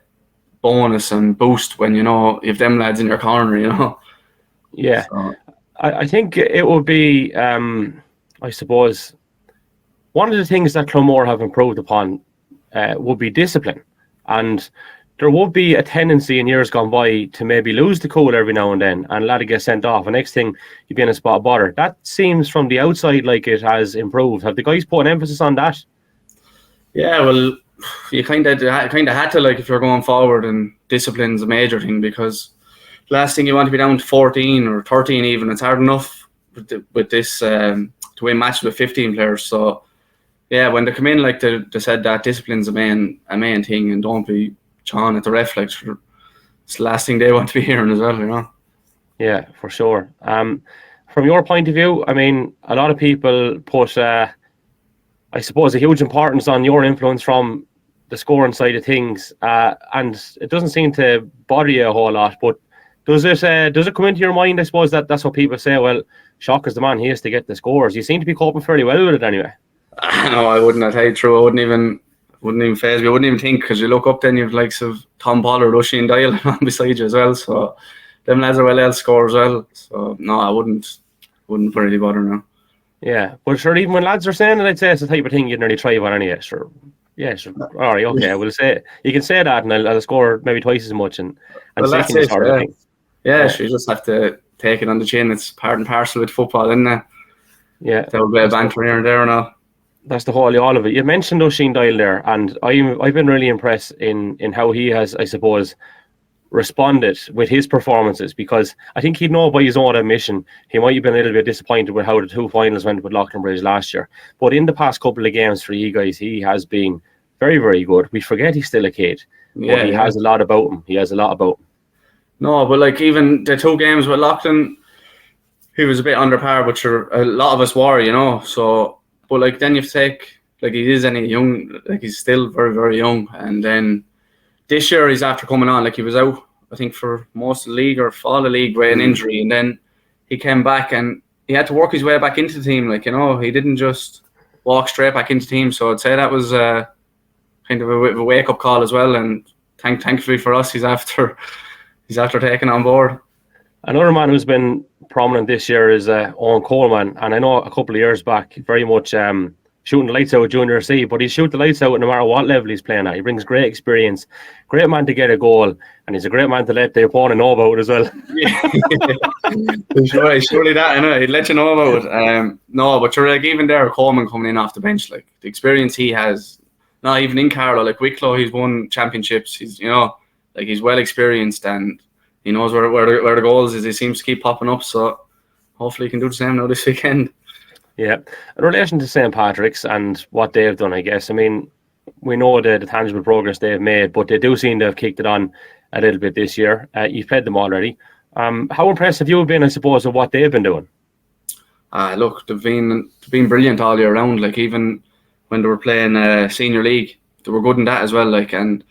bonus and boost when you know you have them lads in your corner. You know. Yeah, so. I think it would be, I suppose, one of the things that Clonmore have improved upon would be discipline. And there would be a tendency in years gone by to maybe lose the cool every now and then, and a lad get sent off. And next thing, you'd be in a spot of bother. That seems from the outside like it has improved. Have the guys put an emphasis on that? Yeah, well, you kind of had to, like, if you're going forward, and discipline's a major thing, because last thing you want to be down to 14 or 13 even. It's hard enough with this to win matches with 15 players. So yeah, when they come in, like they said, that discipline's a main thing, and don't be chawing at the ref. Like, it's the last thing they want to be hearing as well, you know. Yeah, for sure. From your point of view, I mean, a lot of people put, I suppose, a huge importance on your influence from the scoring side of things, and it doesn't seem to bother you a whole lot. But does it come into your mind? I suppose that's what people say. Well, Shock is the man; he has to get the scores. You seem to be coping fairly well with it, anyway. No, I wouldn't. I'll tell you true. I wouldn't even phase me. I wouldn't even think, because you look up, then you have likes of Tom Pollard, Rushy, and Doyle beside you as well. So them lads are well able to score as well. So no, I wouldn't really bother now. Yeah, but sure, even when lads are saying it, I'd say it's the type of thing you'd nearly try one anyway. Sure. Yeah, sure. All right, okay. We'll say it. You can say that, and I'll score maybe twice as much, and that's it. Yeah, sure, you just have to take it on the chin. It's part and parcel with football, isn't it? Yeah, there will be a banter here and there and all. That's the whole all of it. You mentioned Oisin Doyle there, and I've been really impressed in how he has, I suppose, responded with his performances, because I think he'd know by his own admission he might have been a little bit disappointed with how the two finals went with Bridge last year. But in the past couple of games for you guys, he has been very, very good. We forget he's still a kid, but he has a lot about him. No, but like even the two games with Loughlin, he was a bit under par, but sure, a lot of us were, you know. So, but like then you take, like, he is any young, like he's still very, very young. And then this year he's after coming on, like he was out, I think, for most of the league or all the league with an injury, and then he came back and he had to work his way back into the team. Like, you know, he didn't just walk straight back into the team. So I'd say that was kind of a wake up call as well. And thankfully for us, he's after taking on board. Another man who's been prominent this year is Owen Coleman, and I know a couple of years back, very much shooting the lights out with Junior C, but he shoots the lights out no matter what level he's playing at. He brings great experience, great man to get a goal, and he's a great man to let the opponent know about it as well. Surely that, I know, he'd let you know about it. No, but you're like, even there, Coleman coming in off the bench, like the experience he has, not even in Carlow, like Wicklow, he's won championships. He's, you know, like he's well experienced, and he knows where the goals is. He seems to keep popping up, so hopefully he can do the same now this weekend. Yeah. In relation to St. Patrick's and what they've done, I guess, I mean, we know the tangible progress they've made, but they do seem to have kicked it on a little bit this year. You've played them already. How impressed have you been, I suppose, of what they've been doing? Look, they've been brilliant all year round. Like, even when they were playing senior league, they were good in that as well. Like, and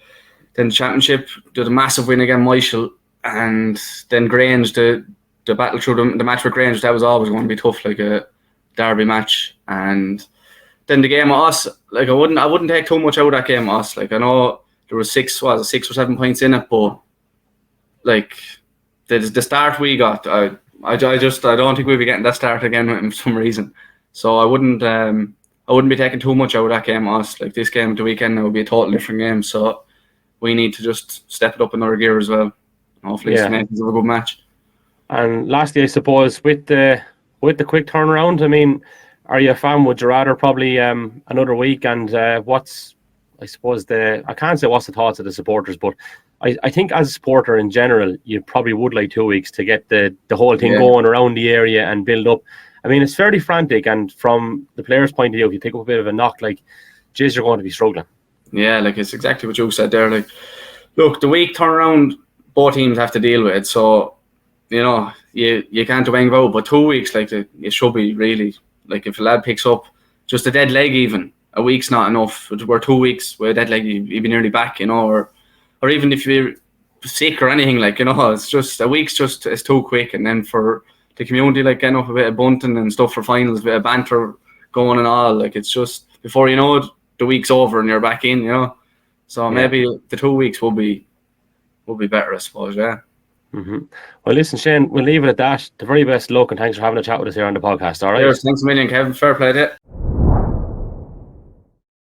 then the championship, did a massive win against Michael, and then Grange, the battle through the match with Grange, that was always going to be tough, like a derby match. And then the game with us, like I wouldn't take too much out of that game with us. Like I know there was 6 or 7 points in it, but like the start we got, I don't think we'll be getting that start again for some reason. So I wouldn't be taking too much out of that game with us. Like this game at the weekend now will be a totally different game. So we need to just step it up another gear as well. Hopefully it's a good match. And lastly, I suppose with the quick turnaround, I mean, are you a fan? Would you rather probably another week? And what's, I suppose, I can't say what's the thoughts of the supporters, but I think as a supporter in general, you probably would like 2 weeks to get the whole thing going around the area and build up. I mean, it's fairly frantic, and from the players' point of view, if you pick up a bit of a knock, like, geez, you're going to be struggling. Yeah, like it's exactly what you said there. Like, look, the week turnaround, both teams have to deal with it. So, you know, you can't do anything about it. But 2 weeks, like, it should be really, like, if a lad picks up just a dead leg, even a week's not enough. We're 2 weeks with a dead leg, you'd be nearly back, you know, or even if you're sick or anything, like, you know, it's just a week's just it's too quick. And then for the community, like, getting up a bit of bunting and stuff for finals, a bit of banter going and all, like, it's just before you know it, the week's over and you're back in, you know. So maybe the 2 weeks will be better, I suppose. Yeah. Mm-hmm. Well, listen, Shane, we'll leave it at that. The very best luck, and thanks for having a chat with us here on the podcast. All right. Cheers, thanks a million, Kevin. Fair play to you.